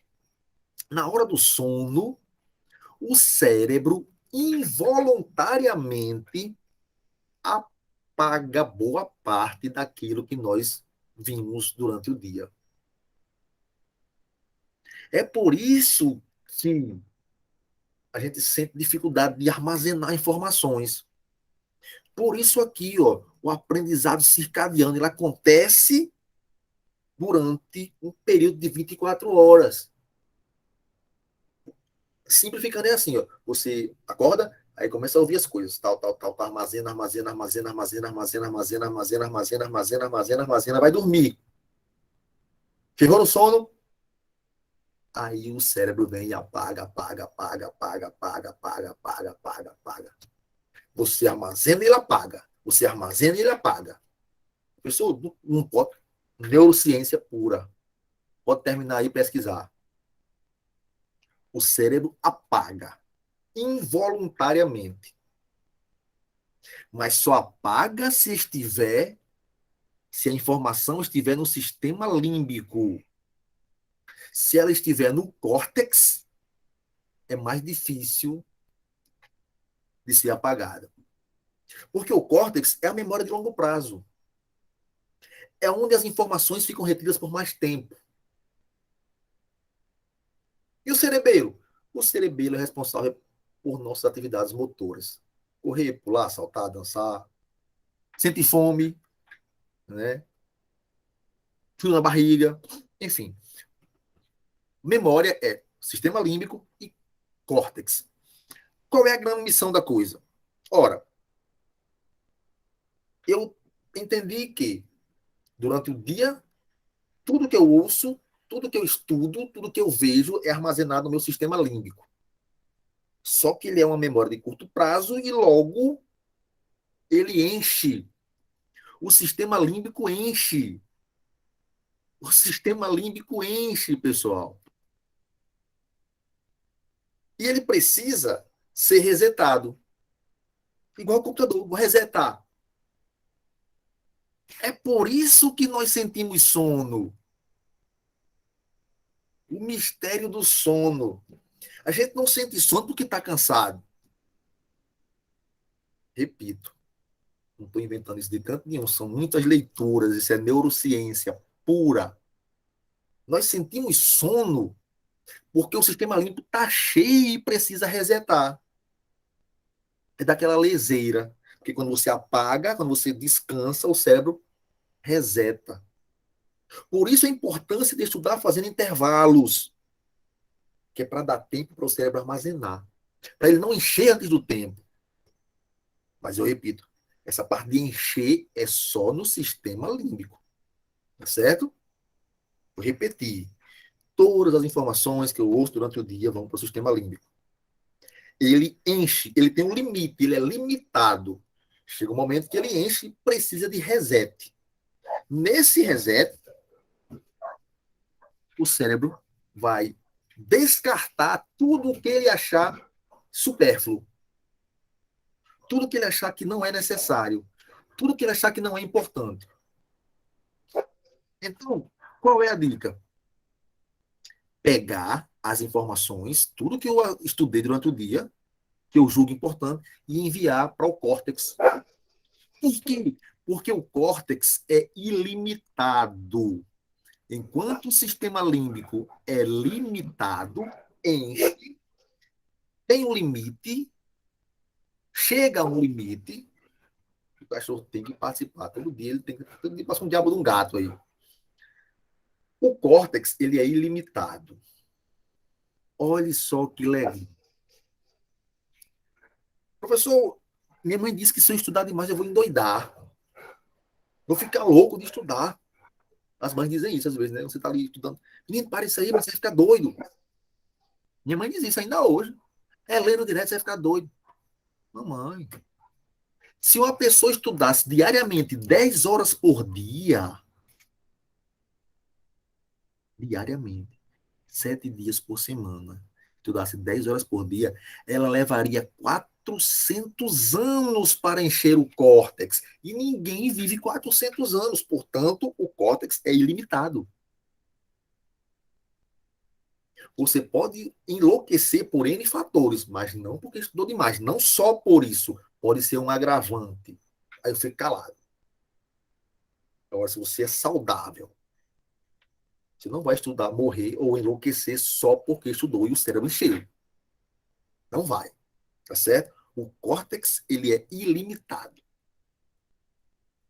Na hora do sono, o cérebro involuntariamente apaga boa parte daquilo que nós vimos durante o dia. É por isso que a gente sente dificuldade de armazenar informações. Por isso aqui, ó, o aprendizado circadiano ele acontece durante um período de 24 horas. Simplificando é assim, ó, você acorda, aí começa a ouvir as coisas, tal, tal, tal, tal, armazena, armazena, armazena, armazena, armazena, armazena, armazena, armazena, armazena, armazena, armazena, vai dormir. Chegou no sono, aí o cérebro vem e apaga, apaga, apaga, apaga, apaga, apaga, apaga, apaga, apaga. Você armazena e ele apaga. Você armazena e ele apaga. A pessoa não pode. Neurociência pura. Pode terminar aí e pesquisar. O cérebro apaga involuntariamente. Mas só apaga se a informação estiver no sistema límbico. Se ela estiver no córtex, é mais difícil de ser apagada. Porque o córtex é a memória de longo prazo. É onde as informações ficam retidas por mais tempo. E o cerebelo? O cerebelo é responsável por nossas atividades motoras. Correr, pular, saltar, dançar. Sente fome, né? Frio na barriga, enfim. Memória é sistema límbico e córtex. Qual é a grande missão da coisa? Ora, eu entendi que durante o dia, tudo que eu ouço, tudo que eu estudo, tudo que eu vejo é armazenado no meu sistema límbico. Só que ele é uma memória de curto prazo e logo ele enche. O sistema límbico enche. O sistema límbico enche, pessoal. E ele precisa ser resetado. Igual o computador, vou resetar. É por isso que nós sentimos sono. O mistério do sono. A gente não sente sono porque está cansado. Repito, não estou inventando isso de canto nenhum, são muitas leituras, isso é neurociência pura. Nós sentimos sono porque o sistema límbico está cheio e precisa resetar. É daquela leseira. Porque quando você apaga, quando você descansa, o cérebro reseta. Por isso a importância de estudar fazendo intervalos, que é para dar tempo para o cérebro armazenar. Para ele não encher antes do tempo. Mas eu repito, essa parte de encher é só no sistema límbico. Tá certo? Vou repetir. Todas as informações que eu ouço durante o dia vão para o sistema límbico. Ele enche, ele tem um limite, ele é limitado. Chega um momento que ele enche e precisa de reset. Nesse reset, o cérebro vai descartar tudo o que ele achar supérfluo. Tudo que ele achar que não é necessário. Tudo que ele achar que não é importante. Então, qual é a dica? Pegar as informações, tudo que eu estudei durante o dia, que eu julgo importante, e enviar para o córtex. Por quê? Porque o córtex é ilimitado. Enquanto o sistema límbico é limitado, enche, tem um limite, chega a um limite, o cachorro tem que participar. Todo dia ele tem que passar um diabo de um gato aí. O córtex, ele é ilimitado. Olhe só que legal. Professor, minha mãe disse que se eu estudar demais eu vou endoidar. Vou ficar louco de estudar. As mães dizem isso às vezes, né? Você está ali estudando. Menino, para isso aí, você vai ficar doido. Minha mãe diz isso ainda hoje. É lendo direto, você vai ficar doido. Mamãe, se uma pessoa estudasse diariamente 10 horas por dia, diariamente, 7 dias por semana, estudasse 10 horas por dia, ela levaria 400 anos para encher o córtex. E ninguém vive 400 anos, portanto, o córtex é ilimitado. Você pode enlouquecer por N fatores, mas não porque estudou demais. Não só por isso. Pode ser um agravante. Aí eu fico calado. Agora, se você é saudável, você não vai estudar, morrer ou enlouquecer só porque estudou e o cérebro encheu. Não vai. Tá certo? O córtex, ele é ilimitado.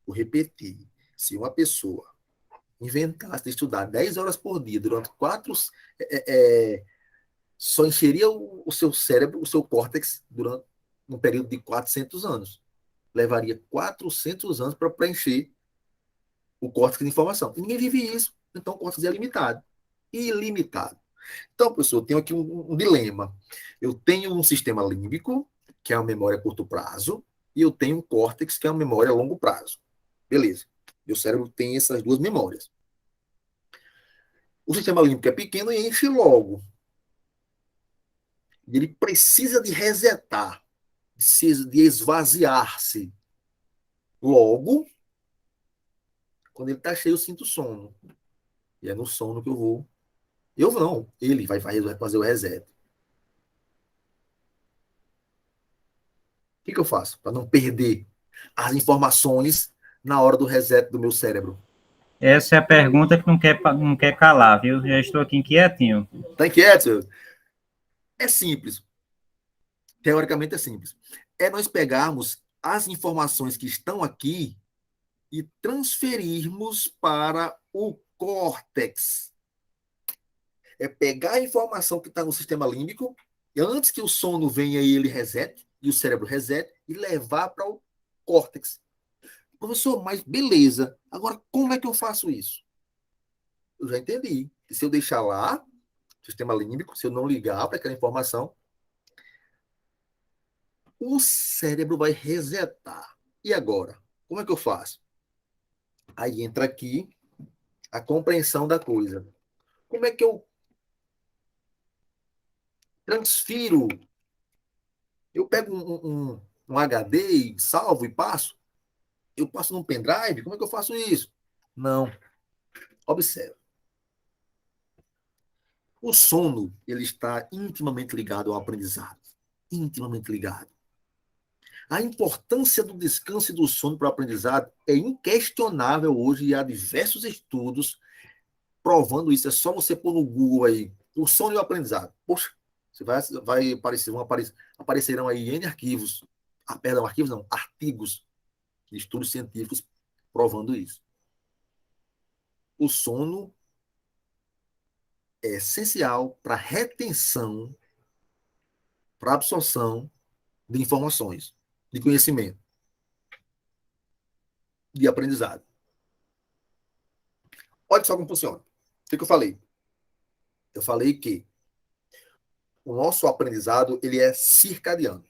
Vou repetir. Se uma pessoa inventasse de estudar 10 horas por dia durante 4... só encheria o seu cérebro, o seu córtex, durante um período de 400 anos. Levaria 400 anos para preencher o córtex de informação. E ninguém vive isso. Então, o córtex é limitado. Ilimitado. Então, professor, eu tenho aqui um dilema. Eu tenho um sistema límbico, que é uma memória a curto prazo, e eu tenho um córtex, que é uma memória a longo prazo. Beleza. Meu cérebro tem essas duas memórias. O sistema límbico é pequeno e enche logo. Ele precisa de resetar, de esvaziar-se. Logo, quando ele está cheio, eu sinto sono. E é no sono que eu vou. Eu não. Ele vai fazer o reset. O que eu faço para não perder as informações na hora do reset do meu cérebro? Essa é a pergunta que não quer calar, viu? Já estou aqui inquietinho. Tá inquieto? É simples. Teoricamente é simples. É nós pegarmos as informações que estão aqui e transferirmos para o córtex. É pegar a informação que está no sistema límbico, e antes que o sono venha e ele resete, e o cérebro resete, e levar para o córtex. Professor, mas beleza. Agora, como é que eu faço isso? Eu já entendi. E se eu deixar lá, sistema límbico, se eu não ligar para aquela informação, o cérebro vai resetar. E agora? Como é que eu faço? Aí entra aqui a compreensão da coisa. Como é que eu transfiro? Eu pego um HD e salvo e passo? Eu passo num pendrive? Como é que eu faço isso? Não. Observe. O sono, ele está intimamente ligado ao aprendizado. Intimamente ligado. A importância do descanso e do sono para o aprendizado é inquestionável hoje e há diversos estudos provando isso. É só você pôr no Google aí, o sono e o aprendizado. Poxa, você vai aparecer, aparecerão aí N arquivos, perdão, arquivos não, artigos de estudos científicos provando isso. O sono é essencial para retenção, para absorção de informações, de conhecimento, de aprendizado. Olha só como funciona. O que eu falei? Eu falei que o nosso aprendizado ele é circadiano.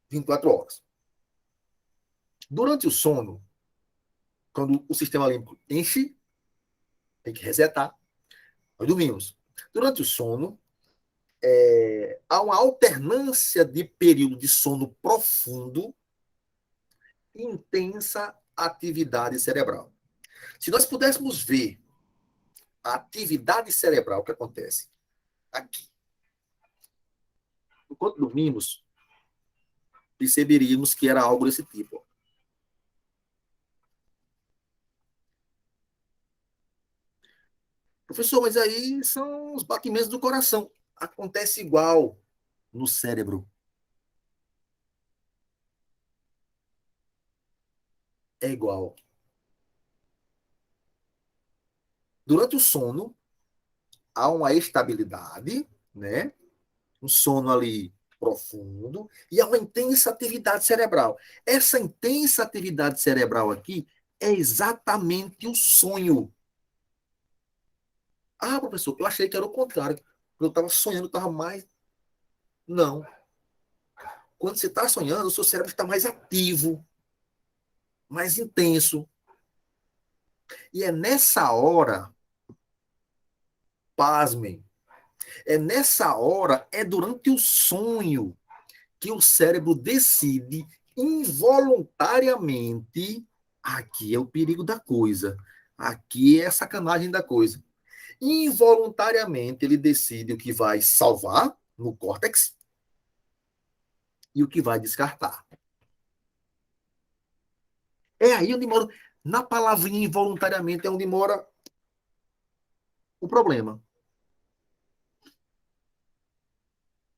24 horas. Durante o sono, quando o sistema límbico enche, tem que resetar. Nós dormimos. Durante o sono, há uma alternância de período de sono profundo e intensa atividade cerebral. Se nós pudéssemos ver a atividade cerebral que acontece aqui, enquanto dormimos, perceberíamos que era algo desse tipo. Professor, mas aí são os batimentos do coração. Acontece igual no cérebro. É igual. Durante o sono, há uma estabilidade, né? Um sono ali profundo e há uma intensa atividade cerebral. Essa intensa atividade cerebral aqui é exatamente o sonho. Ah, professor, eu achei que era o contrário. Eu estava sonhando, estava mais. Não. Quando você está sonhando, o seu cérebro está mais ativo, mais intenso. E é nessa hora, pasmem, é nessa hora, é durante o sonho que o cérebro decide involuntariamente. Aqui é o perigo da coisa. Aqui é a sacanagem da coisa. Involuntariamente, ele decide o que vai salvar no córtex e o que vai descartar. É aí onde mora. Na palavrinha involuntariamente é onde mora o problema.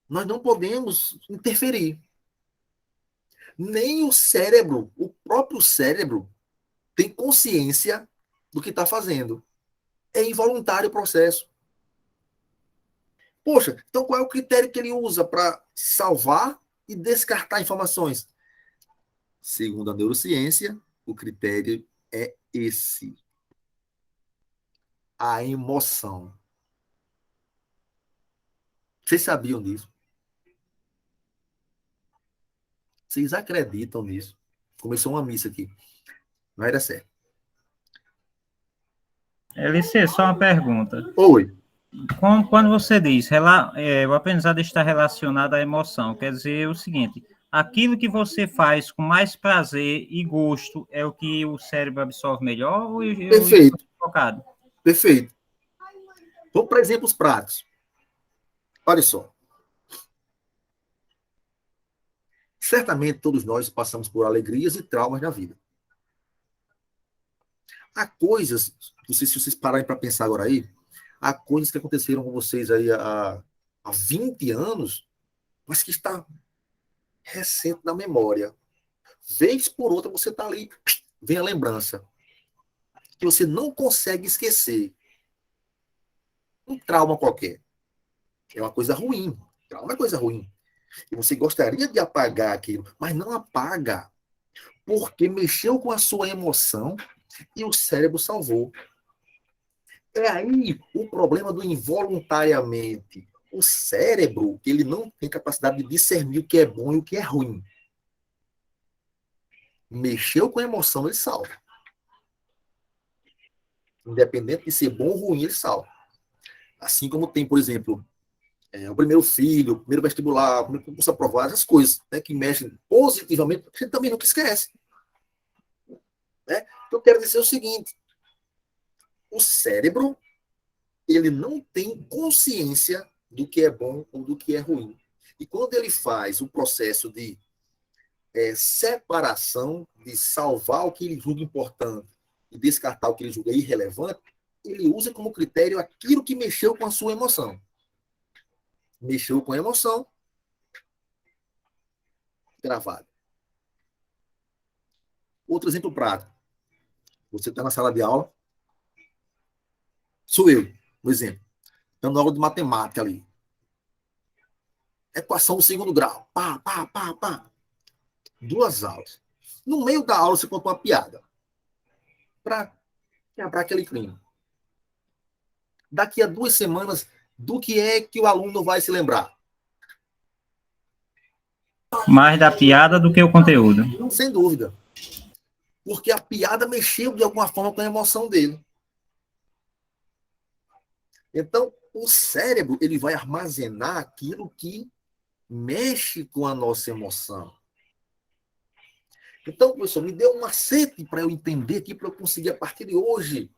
Nós não podemos interferir. Nem o cérebro, o próprio cérebro, tem consciência do que está fazendo. É involuntário o processo. Poxa, então qual é o critério que ele usa para salvar e descartar informações? Segundo a neurociência, o critério é esse: a emoção. Vocês sabiam disso? Vocês acreditam nisso? Começou uma missa aqui. Vai dar certo. LC, só uma pergunta. Oi. Quando você diz o aprendizado está relacionado à emoção, quer dizer o seguinte: aquilo que você faz com mais prazer e gosto é o que o cérebro absorve melhor ou eu Perfeito. estou focado? Perfeito. Vamos para exemplos práticos. Olha só. Certamente todos nós passamos por alegrias e traumas na vida. Há coisas, não sei se vocês pararem para pensar agora aí, há coisas que aconteceram com vocês aí há 20 anos, mas que está recente na memória. Vez por outra você está ali, vem a lembrança, que você não consegue esquecer. Um trauma qualquer. É uma coisa ruim. Trauma é coisa ruim. E você gostaria de apagar aquilo, mas não apaga, porque mexeu com a sua emoção e o cérebro salvou. É aí o problema do involuntariamente. O cérebro, ele não tem capacidade de discernir o que é bom e o que é ruim. Mexeu com a emoção, ele salva. Independente de ser bom ou ruim, ele salva. Assim como tem, por exemplo, o primeiro filho, o primeiro vestibular, o primeiro concurso aprovado, essas coisas, né, que mexem positivamente, a gente também nunca esquece. Né? Eu quero dizer o seguinte: o cérebro, ele não tem consciência do que é bom ou do que é ruim. E quando ele faz o processo de separação, de salvar o que ele julga importante e descartar o que ele julga irrelevante, ele usa como critério aquilo que mexeu com a sua emoção. Mexeu com a emoção, gravado. Outro exemplo prático. Você está na sala de aula, sou eu, por exemplo, dando aula de matemática ali. Equação do segundo grau. Pá, pá, pá, pá. 2 aulas. No meio da aula, você conta uma piada. Para quebrar aquele clima. Daqui a 2 semanas, do que é que o aluno vai se lembrar? Mais da piada do que o conteúdo. Sem dúvida. Porque a piada mexeu de alguma forma com a emoção dele. Então, o cérebro ele vai armazenar aquilo que mexe com a nossa emoção. Então, professor, me dê um macete para eu entender aqui, para eu conseguir, a partir de hoje,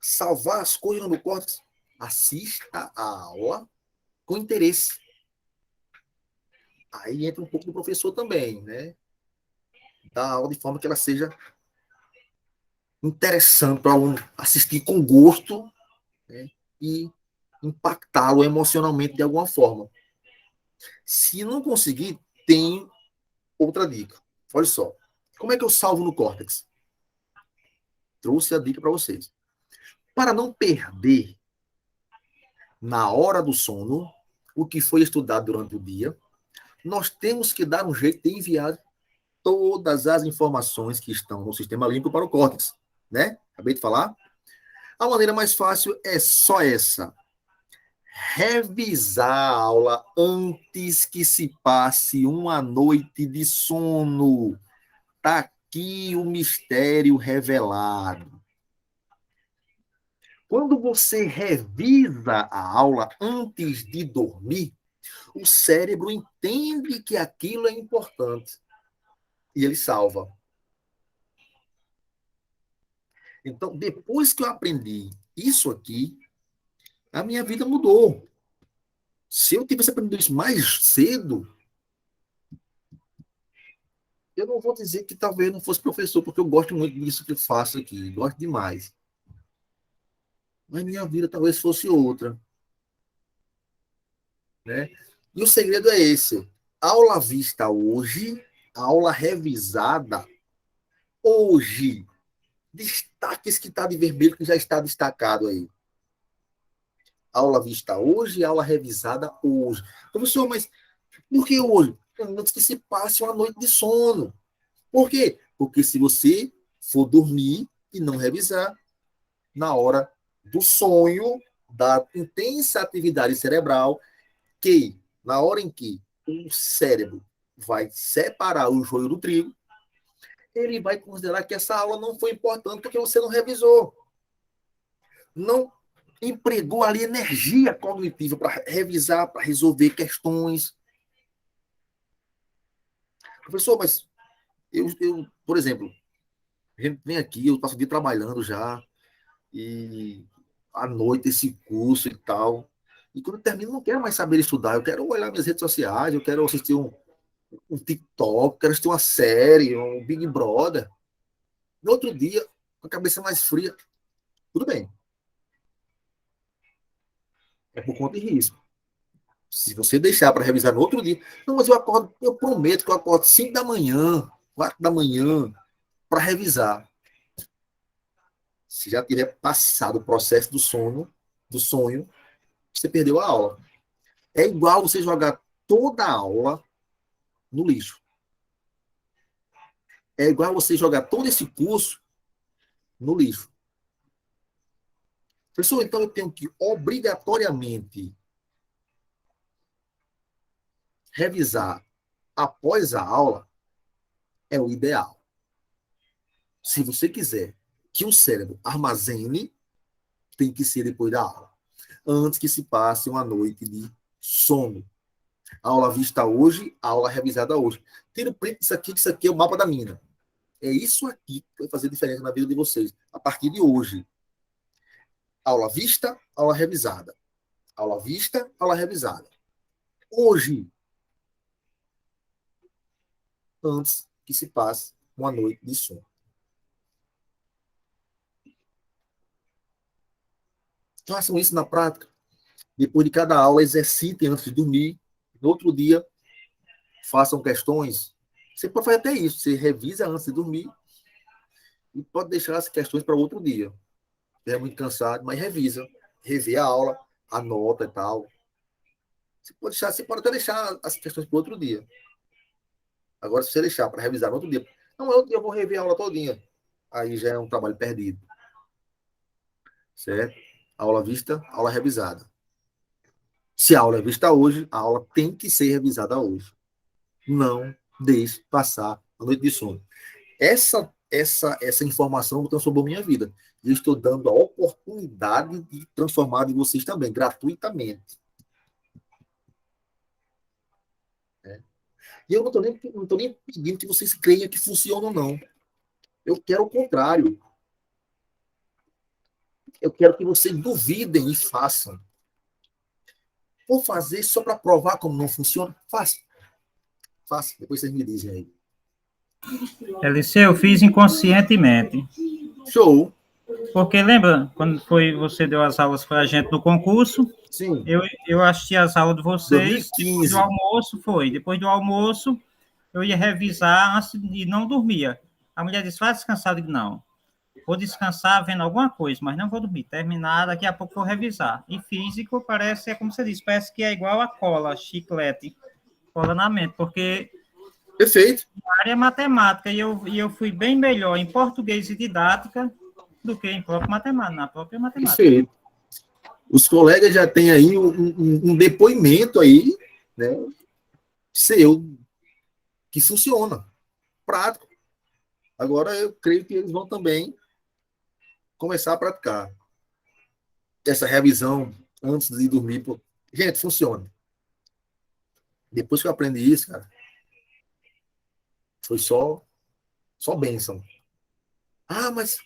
salvar as coisas no meu córtex. Assista a aula com interesse. Aí entra um pouco do professor também, né? Dar a aula de forma que ela seja interessante para o aluno assistir com gosto, né? E impactá-lo emocionalmente de alguma forma. Se não conseguir, tem outra dica. Olha só. Como é que eu salvo no córtex? Trouxe a dica para vocês. Para não perder na hora do sono o que foi estudado durante o dia, nós temos que dar um jeito de enviar todas as informações que estão no sistema límbico para o córtex, né? Acabei de falar. A maneira mais fácil é só essa. Revisar a aula antes que se passe uma noite de sono. Está aqui o mistério revelado. Quando você revisa a aula antes de dormir, o cérebro entende que aquilo é importante e ele salva. Então, depois que eu aprendi isso aqui, a minha vida mudou. Se eu tivesse aprendido isso mais cedo, eu não vou dizer que talvez não fosse professor, porque eu gosto muito disso que eu faço aqui, gosto demais. Mas minha vida talvez fosse outra, né? E o segredo é esse. Aula vista hoje, aula revisada hoje. Destaque esse que está de vermelho, que já está destacado aí. Aula vista hoje, aula revisada hoje. Professor, mas por que hoje? Antes que se passe uma noite de sono. Por quê? Porque se você for dormir e não revisar, na hora do sonho, da intensa atividade cerebral, que na hora em que o cérebro vai separar o joio do trigo, ele vai considerar que essa aula não foi importante porque você não revisou. Não empregou ali energia cognitiva para revisar, para resolver questões. Professor, mas por exemplo, a gente vem aqui, eu passo o dia trabalhando já, e à noite esse curso e tal. E quando eu termino, eu não quero mais saber estudar, eu quero olhar minhas redes sociais, eu quero assistir um TikTok, quero assistir uma série, um Big Brother. No outro dia, com a cabeça mais fria, tudo bem. É por conta de risco. Se você deixar para revisar no outro dia, não, mas eu prometo que eu acordo 5 da manhã, 4 da manhã, para revisar. Se já tiver passado o processo do sonho, você perdeu a aula. É igual você jogar toda a aula no lixo. É igual você jogar todo esse curso no lixo. Professor, então eu tenho que obrigatoriamente revisar após a aula, é o ideal. Se você quiser que o cérebro armazene, tem que ser depois da aula. Antes que se passe uma noite de sono. A aula vista hoje, a aula revisada hoje. Tira o print disso aqui, que isso aqui é o mapa da mina. É isso aqui que vai fazer diferença na vida de vocês. A partir de hoje. Aula vista, aula revisada. Aula vista, aula revisada. Hoje, antes que se passe uma noite de sono. Façam isso na prática. Depois de cada aula, exercitem antes de dormir. No outro dia, façam questões. Você pode fazer até isso. Você revisa antes de dormir e pode deixar as questões para outro dia. É muito cansado, mas revisa. Revê a aula, anota e tal. Você pode até deixar as questões para outro dia. Agora, se você deixar para revisar no outro dia, não, eu vou rever a aula todinha. Aí já é um trabalho perdido. Certo? Aula vista, aula revisada. Se a aula é vista hoje, a aula tem que ser revisada hoje. Não deixe passar a noite de sono. Essa essa informação transformou minha vida. E eu estou dando a oportunidade de transformar de vocês também, gratuitamente. Né? E eu não tô nem pedindo que vocês creiam que funciona ou não. Eu quero o contrário. Eu quero que vocês duvidem e façam. Vou fazer só para provar como não funciona? Faça. Faça. Depois vocês me dizem aí. Eliseu, eu fiz inconscientemente. Show. Porque lembra quando você deu as aulas para a gente no concurso? Sim. Eu assisti as aulas de vocês. 2015. Depois do almoço, Depois do almoço, eu ia revisar antes e não dormia. A mulher disse, vai descansar. Eu digo, não. Vou descansar vendo alguma coisa, mas não vou dormir. Terminar, daqui a pouco vou revisar. E físico parece, é como você disse, parece que é igual a cola, chiclete, cola na mente, porque Perfeito. a área é matemática e eu fui bem melhor em português e didática do que em própria matemática, na própria matemática. Perfeito. Os colegas já têm aí um depoimento aí, né, seu, que funciona, prático. Agora eu creio que eles vão também começar a praticar essa revisão antes de dormir. Gente, funciona. Depois que eu aprendi isso, cara, foi só bênção. Ah, mas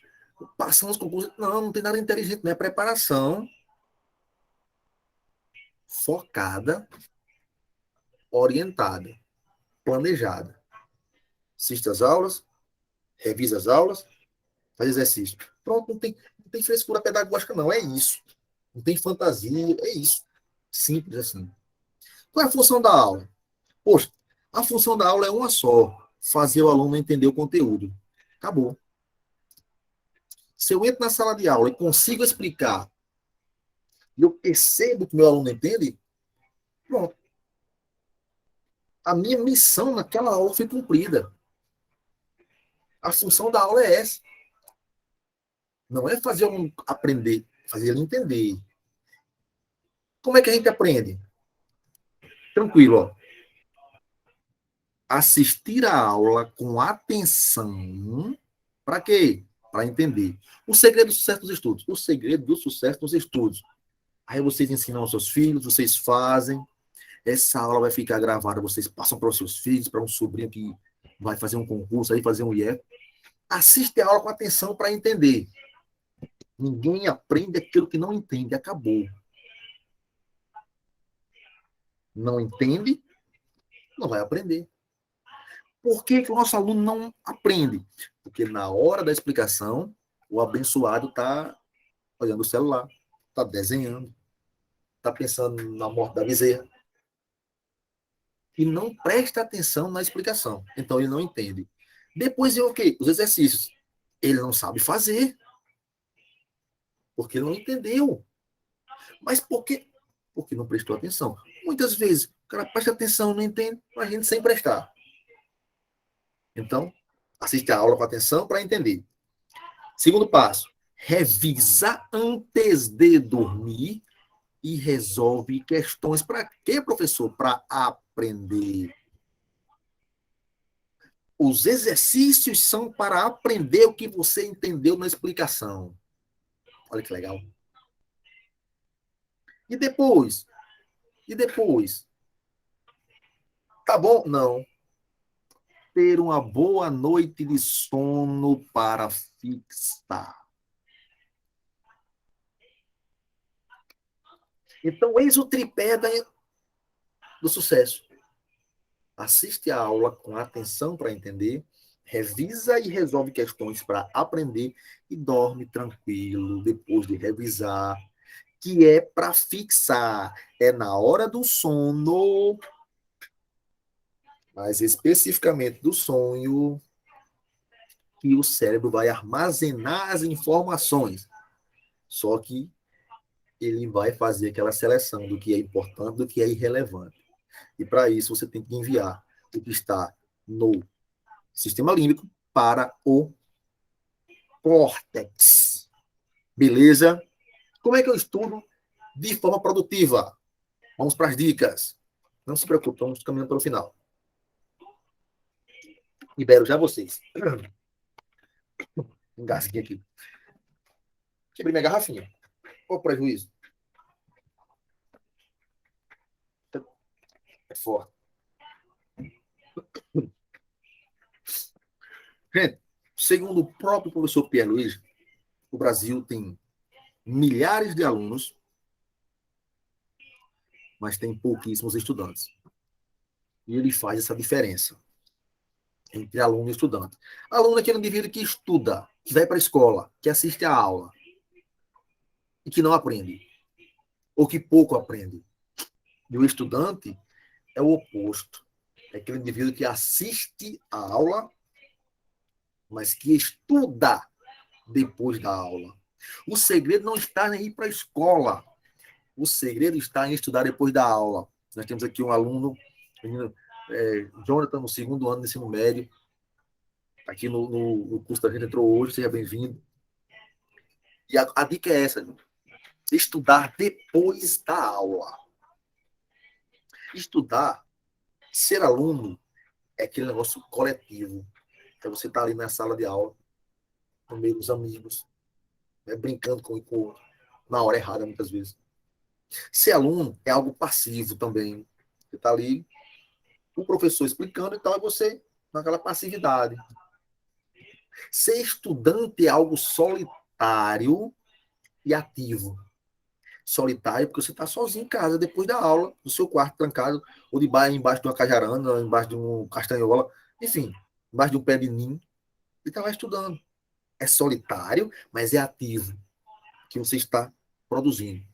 passamos concurso. Não tem nada inteligente, não é preparação focada, orientada, planejada. Assiste as aulas, revisa as aulas, faz exercício. Pronto, não tem frescura pedagógica, não. É isso. Não tem fantasia, é isso. Simples assim. Qual é a função da aula? Poxa, a função da aula é uma só: fazer o aluno entender o conteúdo. Acabou. Se eu entro na sala de aula e consigo explicar, e eu percebo que meu aluno entende, pronto. A minha missão naquela aula foi cumprida. A função da aula é essa. Não é fazer o aluno aprender, fazer ele entender. Como é que a gente aprende? Tranquilo, ó. Assistir a aula com atenção. Para quê? Para entender. O segredo do sucesso dos estudos. O segredo do sucesso dos estudos. Aí vocês ensinam aos seus filhos, vocês fazem. Essa aula vai ficar gravada, vocês passam para os seus filhos, para um sobrinho que vai fazer um concurso, aí fazer um IE. Assiste a aula com atenção para entender. Ninguém aprende aquilo que não entende. Acabou. Não entende, não vai aprender. Por que o nosso aluno não aprende? Porque na hora da explicação, o abençoado está olhando o celular, está desenhando, está pensando na morte da bezerra. E não presta atenção na explicação. Então ele não entende. Depois é o quê? Os exercícios. Ele não sabe fazer. Porque ele não entendeu. Mas por quê? Porque não prestou atenção. Muitas vezes, o cara presta atenção, não entende, a gente sem prestar. Então, assiste a aula com atenção para entender. Segundo passo, revisa antes de dormir e resolve questões. Para quê, professor? Para aprender. Os exercícios são para aprender o que você entendeu na explicação. Olha que legal. E depois? Tá bom? Não. Ter uma boa noite de sono para fixar. Então, eis o tripé do sucesso. Assiste a aula com atenção para entender, revisa e resolve questões para aprender e dorme tranquilo depois de revisar, que é para fixar. É na hora do sono, mas especificamente do sonho, que o cérebro vai armazenar as informações. Só que ele vai fazer aquela seleção do que é importante, do que é irrelevante. E para isso você tem que enviar o que está no sistema límbico para o córtex. Beleza? Como é que eu estudo de forma produtiva? Vamos para as dicas. Não se preocupe, estamos caminhando para o final. Libero já vocês. Engasguei aqui. Quebrei minha garrafinha. Qual o prejuízo? É forte. Gente, segundo o próprio professor Pierre Luiz, o Brasil tem milhares de alunos, mas tem pouquíssimos estudantes. E ele faz essa diferença entre aluno e estudante. Aluno é aquele indivíduo que estuda, que vai para a escola, que assiste a aula e que não aprende, ou que pouco aprende. E o estudante é o oposto. É aquele indivíduo que assiste a aula, mas que estuda depois da aula. O segredo não está em ir para a escola. O segredo está em estudar depois da aula. Nós temos aqui um aluno, Jonathan, no segundo ano do ensino médio, aqui no curso da gente entrou hoje, seja bem-vindo. E a dica é essa, gente. Estudar depois da aula. Estudar, ser aluno, é aquele negócio coletivo. Então você está ali na sala de aula, no meio dos amigos, né, brincando com o outro, na hora errada, muitas vezes. Ser aluno é algo passivo também. Você está ali, o professor explicando e tal, e você naquela passividade. Ser estudante é algo solitário e ativo. Solitário porque você está sozinho em casa, depois da aula, no seu quarto, trancado, ou embaixo de uma cajarana, embaixo de um castanhola, enfim, embaixo de um pé de ninho, e está lá estudando. É solitário, mas é ativo, que você está produzindo.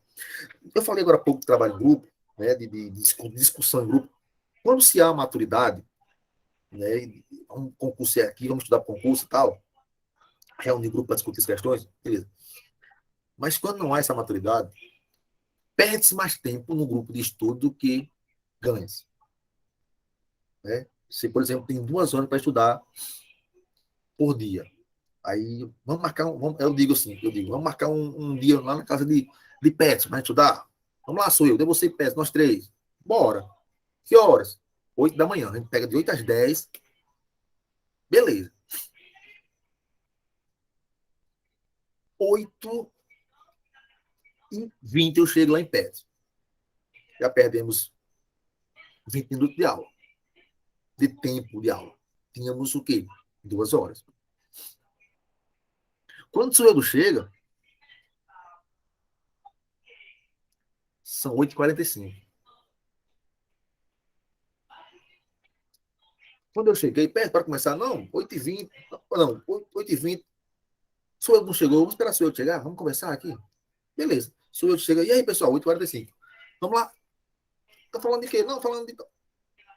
Eu falei agora há pouco de trabalho em grupo, né, de discussão em grupo. Quando se há maturidade, né, um concurso é aqui, vamos estudar para concurso e tal, reunir grupo para discutir as questões, beleza. Mas quando não há essa maturidade, perde-se mais tempo no grupo de estudo do que ganha-se. Né? Se, por exemplo, tem 2 horas para estudar por dia, aí vamos marcar, eu digo assim, vamos marcar um dia lá na casa de Pets para estudar. Vamos lá, sou eu, você e Pets, nós três. Bora. Que horas? 8 da manhã. A gente pega de 8 às 10. Beleza. 8h20 eu chego lá em Pets. Já perdemos 20 minutos de aula. De tempo de aula. Tínhamos o quê? 2 horas. Quando o Sueldo chega, são 8h45. Quando eu cheguei, perto para começar, não, 8h20. Não, 8h20. Sueldo não chegou, vamos esperar o Sueldo chegar, vamos conversar aqui. Beleza. Sueldo chega, e aí, pessoal, 8h45. Vamos lá. Tá falando de quê? Não, falando de...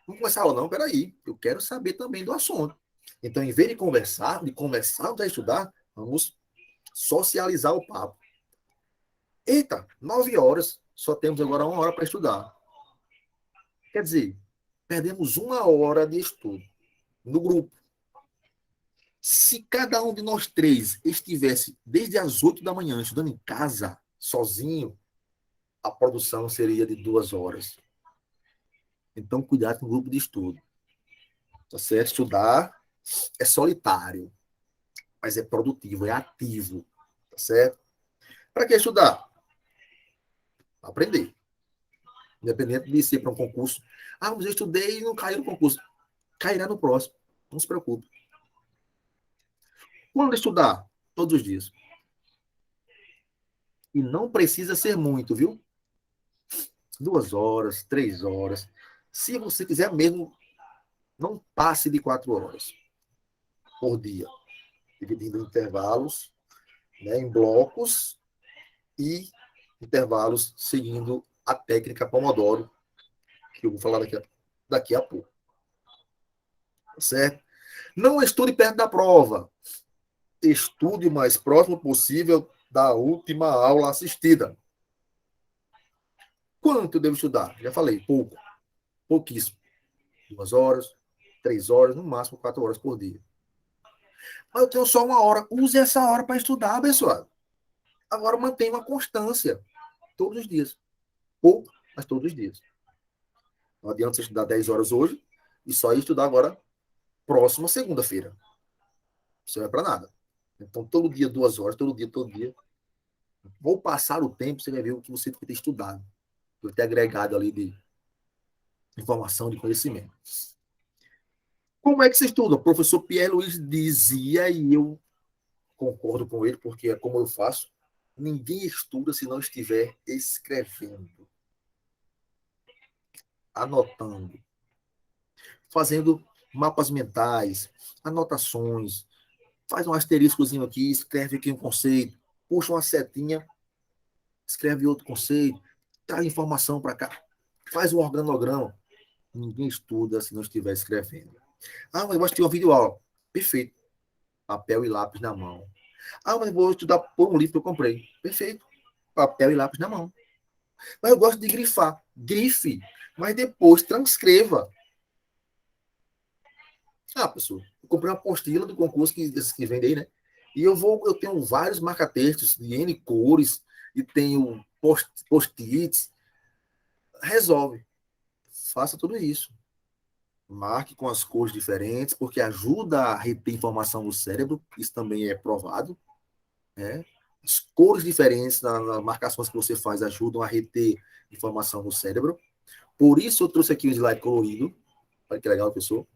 Vamos começar ou não? Peraí, eu quero saber também do assunto. Então, em vez de começarmos a estudar, vamos socializar o papo. Eita, 9 horas, só temos agora 1 hora para estudar. Quer dizer, perdemos 1 hora de estudo no grupo. Se cada um de nós três estivesse desde as 8 da manhã estudando em casa, sozinho, a produção seria de 2 horas. Então, cuidado com o grupo de estudo. Tá certo? Estudar é solitário, mas é produtivo, é ativo. Tá certo? Para que estudar? Aprender. Independente de ser para um concurso. Ah, mas eu estudei e não caiu no concurso. Cairá no próximo. Não se preocupe. Quando estudar? Todos os dias. E não precisa ser muito, viu? 2 horas, 3 horas. Se você quiser mesmo, não passe de 4 horas por dia. Dividindo em intervalos, né, em blocos e intervalos seguindo a técnica Pomodoro, que eu vou falar daqui a pouco. Certo? Não estude perto da prova. Estude o mais próximo possível da última aula assistida. Quanto eu devo estudar? Já falei, pouco. Pouquíssimo. 2 horas, 3 horas, no máximo 4 horas por dia. Mas eu tenho só 1 hora. Use essa hora para estudar, abençoado. Agora mantenha uma constância. Todos os dias. Pouco, mas todos os dias. Não adianta você estudar 10 horas hoje e só ir estudar agora próxima segunda-feira. Isso não é para nada. Então, todo dia, 2 horas, todo dia, todo dia. Vou passar o tempo, você vai ver o que você tem que ter estudado, vai ter agregado ali de informação, de conhecimento. Como é que você estuda? O professor Pierre Luiz dizia, e eu concordo com ele, porque é como eu faço, ninguém estuda se não estiver escrevendo, anotando, fazendo mapas mentais, anotações, faz um asteriscozinho aqui, escreve aqui um conceito, puxa uma setinha, escreve outro conceito, traz informação para cá, faz um organograma. Ninguém estuda se não estiver escrevendo. Ah, mas eu gosto de uma videoaula. Perfeito. Papel e lápis na mão. Ah, mas eu vou estudar por um livro que eu comprei. Perfeito. Papel e lápis na mão. Mas eu gosto de grifar. Grife. Mas depois transcreva. Ah, pessoal, eu comprei uma apostila do concurso que vende aí, né? E eu tenho vários marca-textos de N cores e tenho post-its. Resolve. Faça tudo isso. Marque com as cores diferentes, porque ajuda a reter informação no cérebro. Isso também é provado, né? As cores diferentes nas marcações que você faz ajudam a reter informação no cérebro. Por isso eu trouxe aqui um slide colorido. Olha que legal, pessoal.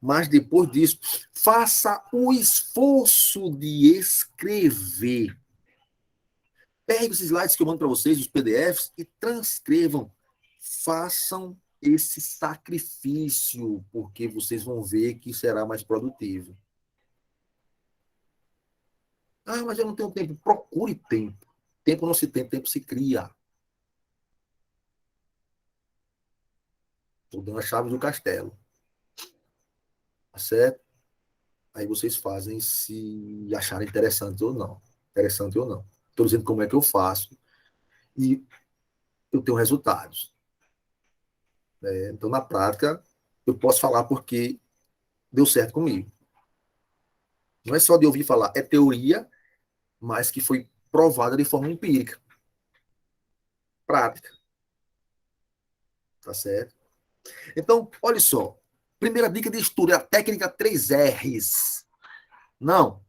Mas depois disso, faça o esforço de escrever. Pegue os slides que eu mando para vocês, os PDFs, e transcrevam. Façam esse sacrifício, porque vocês vão ver que será mais produtivo. Ah, mas eu não tenho tempo. Procure tempo. Tempo não se tem, tempo se cria. Estou dando a chave do castelo. Tá certo? Aí vocês fazem se acharem interessante ou não. Interessante ou não. Estou dizendo como é que eu faço. E eu tenho resultados. Então, na prática, eu posso falar porque deu certo comigo. Não é só de ouvir falar, é teoria, mas que foi provada de forma empírica, prática, tá certo? Então, olha só. Primeira dica de estudo é a técnica 3 R's. Não,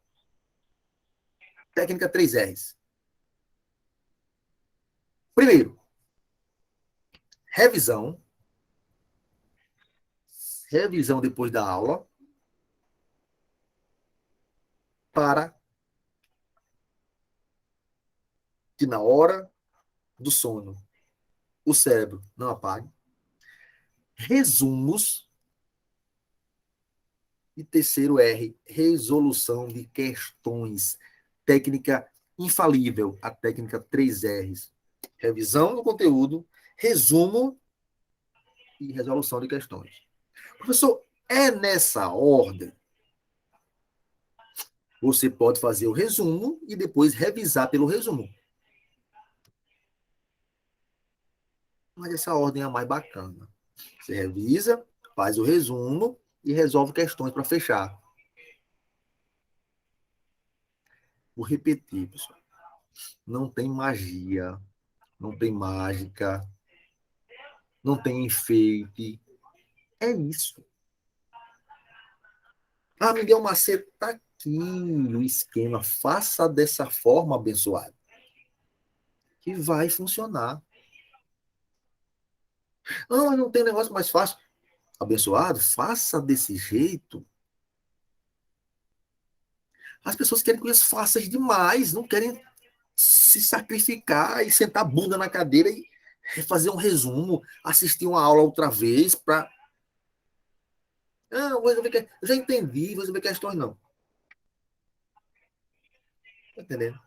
técnica 3 R's. Primeiro, revisão. Revisão depois da aula. Para que na hora do sono o cérebro não apague. Resumos. E terceiro R, resolução de questões. Técnica infalível, a técnica 3 R's. Revisão do conteúdo, resumo e resolução de questões. Professor, é nessa ordem? Você pode fazer o resumo e depois revisar pelo resumo. Mas essa ordem é a mais bacana. Você revisa, faz o resumo e resolve questões para fechar. Vou repetir, pessoal. Não tem magia, não tem mágica, não tem enfeite. É isso. Ah, Miguel Macedo, tá aqui o esquema. Faça dessa forma, abençoado, que vai funcionar. Ah, mas não tem negócio mais fácil. Abençoado, faça desse jeito. As pessoas querem coisas fáceis demais, não querem se sacrificar e sentar a bunda na cadeira e fazer um resumo, assistir uma aula outra vez para. Ah, eu já entendi, vou resolver questões, não. Tá entendendo?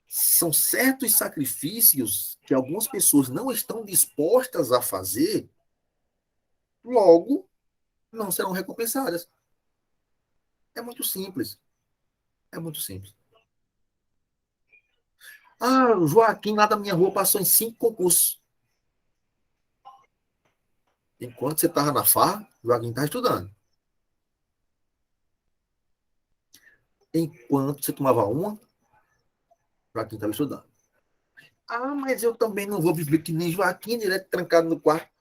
São certos sacrifícios que algumas pessoas não estão dispostas a fazer, logo não serão recompensadas. É muito simples. É muito simples. Ah, o Joaquim lá da minha rua passou em 5 concursos. Enquanto você estava na farra, o Joaquim estava estudando. Enquanto você tomava uma, o Joaquim estava estudando. Ah, mas eu também não vou viver que nem Joaquim, direto trancado no quarto.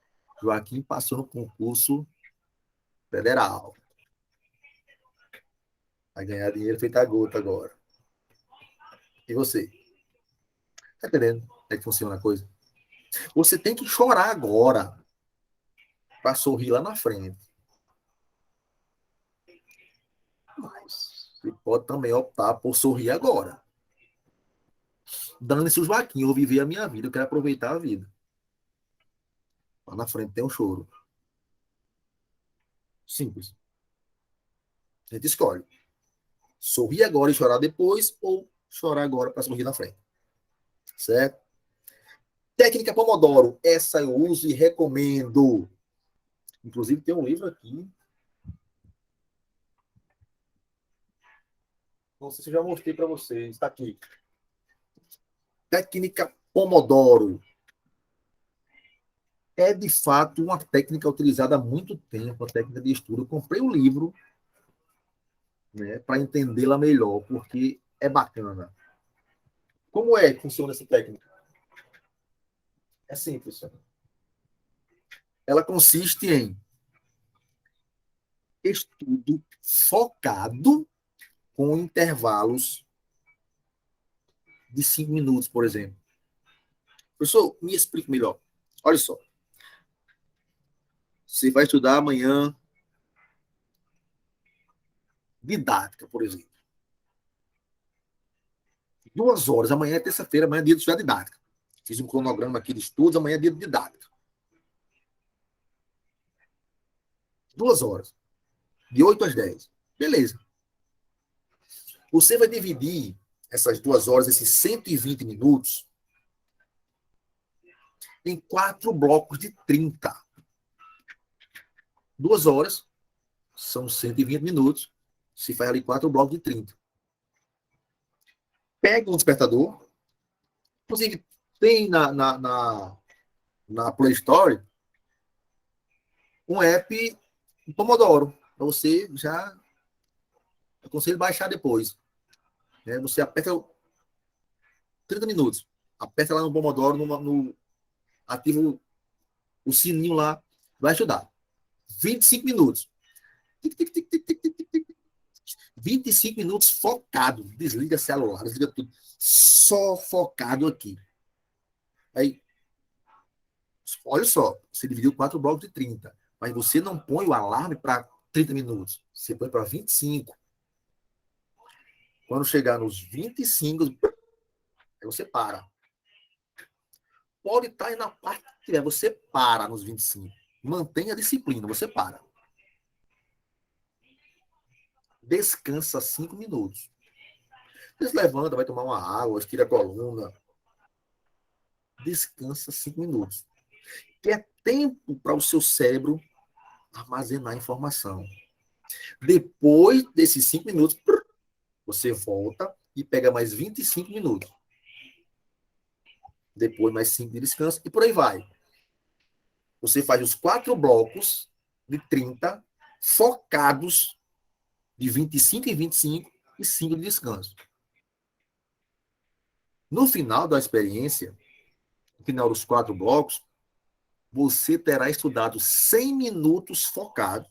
Joaquim passou no concurso federal. Vai ganhar dinheiro feito a gota agora. E você? Tá entendendo como é que funciona a coisa? Você tem que chorar agora para sorrir lá na frente. Mas você pode também optar por sorrir agora. Dando-se os vaquinhos, eu vou viver a minha vida, eu quero aproveitar a vida. Lá na frente tem um choro. Simples. A gente escolhe. Sorrir agora e chorar depois, ou chorar agora para sorrir na frente. Certo? Técnica Pomodoro. Essa eu uso e recomendo. Inclusive tem um livro aqui. Não sei se eu já mostrei para vocês. Está aqui. Técnica Pomodoro. É, de fato, uma técnica utilizada há muito tempo, a técnica de estudo. Eu comprei um livro, né, para entendê-la melhor, porque é bacana. Como é que funciona essa técnica? É simples. Ela consiste em estudo focado com intervalos de 5 minutos, por exemplo. Professor, me explique melhor. Olha só. Você vai estudar amanhã didática, por exemplo. 2 horas. Amanhã é terça-feira, amanhã é dia de estudar didática. Fiz um cronograma aqui de estudos, amanhã é dia de didática. 2 horas. De 8 às 10. Beleza. Você vai dividir essas 2 horas, esses 120 minutos, em 4 blocos de 30. 2 horas são 120 minutos. Se faz ali 4 blocos de 30. Pega um despertador. Inclusive, tem na Play Store um app Pomodoro. Para você já. Eu aconselho baixar depois. Né? Você aperta 30 minutos. Aperta lá no Pomodoro, ativa o sininho lá. Vai ajudar. 25 minutos. 25 minutos focado. Desliga celular, desliga tudo. Só focado aqui. Aí, olha só, você dividiu 4 blocos de 30. Mas você não põe o alarme para 30 minutos. Você põe para 25. Quando chegar nos 25, aí você para. Pode estar na parte que tiver. Você para nos 25. Mantenha a disciplina, você para. Descansa 5 minutos. Você levanta, vai tomar uma água, estira a coluna. Descansa 5 minutos. Que é tempo para o seu cérebro armazenar informação. Depois desses 5 minutos, você volta e pega mais 25 minutos. Depois mais 5 de descanso e por aí vai. Você faz os 4 blocos de 30 focados de 25 em 25 e 5 de descanso. No final da experiência, no final dos 4 blocos, você terá estudado 100 minutos focado,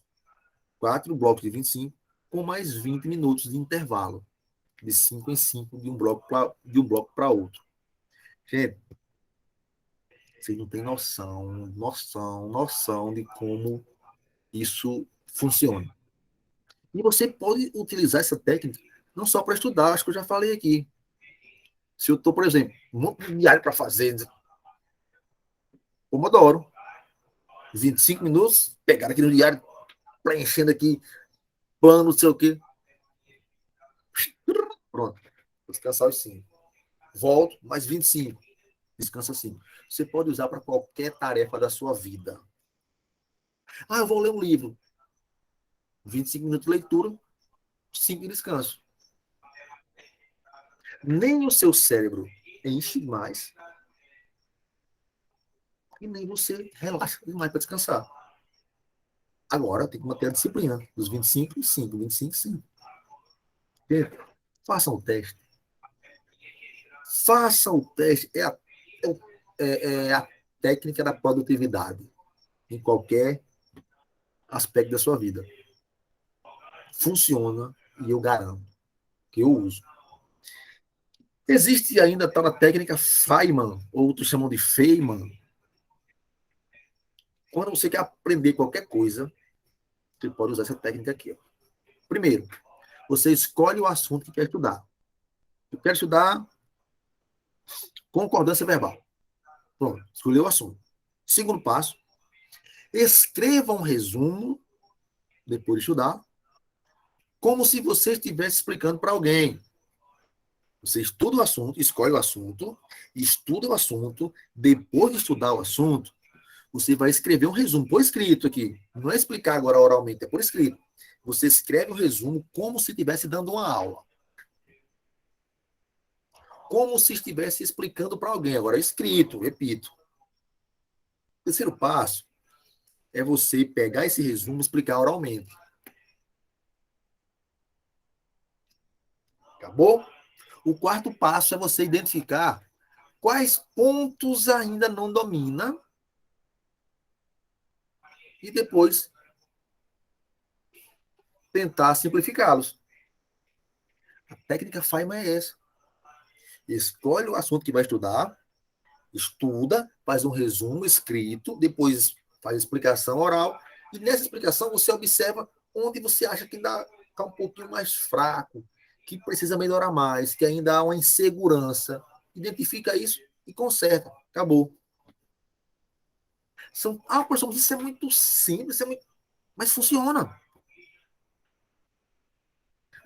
4 blocos de 25, com mais 20 minutos de intervalo, de 5 em 5, de um bloco para outro. Gente, vocês não têm noção de como isso funciona. E você pode utilizar essa técnica não só para estudar, acho que eu já falei aqui. Se eu estou, por exemplo, um monte de diário para fazer, Pomodoro, 25 minutos, pegar aqui no diário, preenchendo aqui, plano, não sei o quê. Pronto. Vou descansar os 5. Volto, mais 25. Descansa 5. Você pode usar para qualquer tarefa da sua vida. Ah, eu vou ler um livro. 25 minutos de leitura, 5 de descanso. Nem o seu cérebro enche mais e nem você relaxa demais para descansar. Agora tem que manter a disciplina. Dos 25 e 5, 25 e 5. Façam o teste. Façam o teste. É a técnica da produtividade em qualquer aspecto da sua vida. Funciona E eu garanto que eu uso. Existe ainda a tal da técnica Feynman, ou outros chamam de Feynman. Quando você quer aprender qualquer coisa, você pode usar essa técnica aqui. Ó. Primeiro, você escolhe o assunto que quer estudar. Eu quero estudar concordância verbal. Pronto, escolheu o assunto. Segundo passo, escreva um resumo, depois de estudar, como se você estivesse explicando para alguém. Você estuda o assunto, escolhe o assunto, estuda o assunto, depois de estudar o assunto, você vai escrever um resumo por escrito aqui. Não é explicar agora oralmente, é por escrito. Você escreve o resumo como se estivesse dando uma aula. Como se estivesse explicando para alguém. Agora, escrito, repito. O terceiro passo é você pegar esse resumo e explicar oralmente. Acabou? O quarto passo é você identificar quais pontos ainda não domina e depois tentar simplificá-los. A técnica Feynman é essa. Escolhe o assunto que vai estudar, estuda, faz um resumo escrito, depois faz explicação oral, e nessa explicação você observa onde você acha que ainda está um pouquinho mais fraco, que precisa melhorar mais, que ainda há uma insegurança. Identifica isso e conserta. Acabou. Professor, isso é muito simples, mas funciona.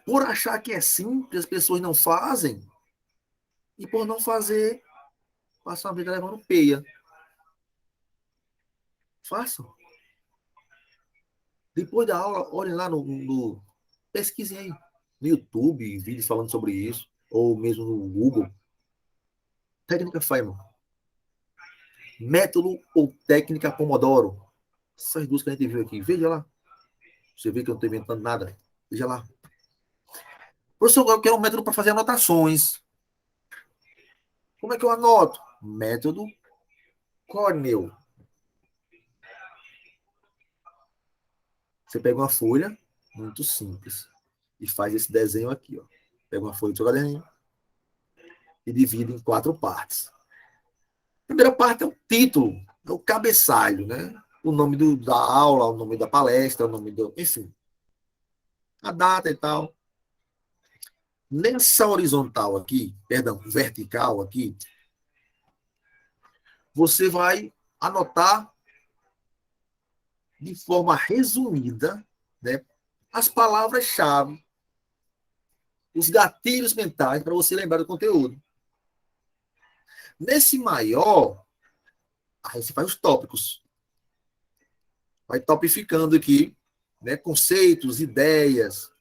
Por achar que é simples, as pessoas não fazem, e por não fazer, passam a vida levando peia. Façam. Depois da aula, olhem lá pesquisem aí no YouTube, vídeos falando sobre isso, ou mesmo no Google. Técnica Feynman. Método ou técnica Pomodoro. Essas duas que a gente viu aqui. Veja lá. Você vê que eu não estou inventando nada. Veja lá. Professor, eu quero um método para fazer anotações. Como é que eu anoto? Método Cornell. Você pega uma folha, muito simples, e faz esse desenho aqui. Ó. Pega uma folha de seu caderninho e divide em 4 partes. A primeira parte é o título, é o cabeçalho, né? O nome da aula, o nome da palestra, o nome do. Enfim, a data e tal. Nessa horizontal aqui, perdão, vertical aqui, você vai anotar de forma resumida, né, as palavras-chave, os gatilhos mentais para você lembrar do conteúdo. Nesse maior, aí você faz os tópicos. Vai topificando aqui, né, conceitos, ideias,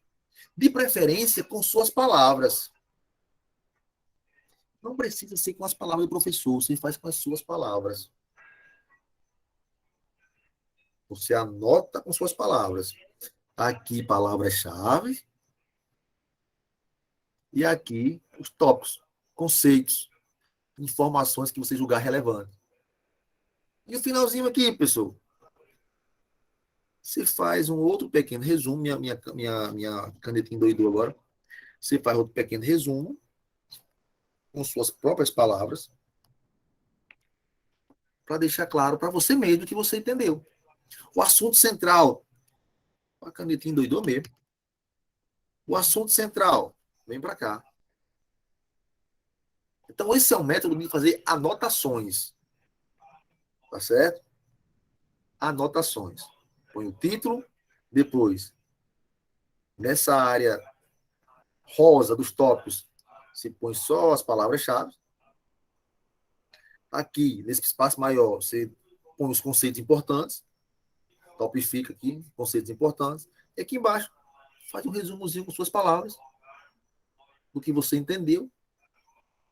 de preferência com suas palavras. Não precisa ser com as palavras do professor, você faz com as suas palavras. Você anota com suas palavras. Aqui, palavras-chave. E aqui, os tópicos, conceitos, informações que você julgar relevante. E o finalzinho aqui, pessoal. Você faz um outro pequeno resumo. Minha canetinha endoidou agora. Você faz outro pequeno resumo com suas próprias palavras para deixar claro para você mesmo que você entendeu. O assunto central. A canetinha endoidou mesmo. O assunto central. Vem para cá. Então, esse é um método de fazer anotações. Tá certo? Anotações. Põe o título, depois, nessa área rosa dos tópicos, você põe só as palavras-chave. Aqui, nesse espaço maior, você põe os conceitos importantes. Topifica aqui, conceitos importantes. E aqui embaixo, faz um resumozinho com suas palavras do que você entendeu.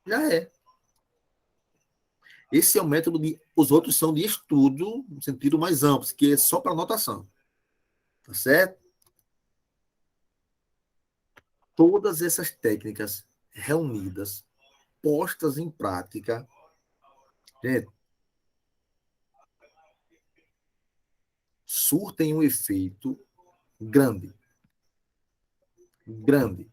Já é. Esse é o método de. Os outros são de estudo, no sentido mais amplo, que é só para anotação. Tá certo? Todas essas técnicas reunidas, postas em prática, gente, surtem um efeito grande. grande.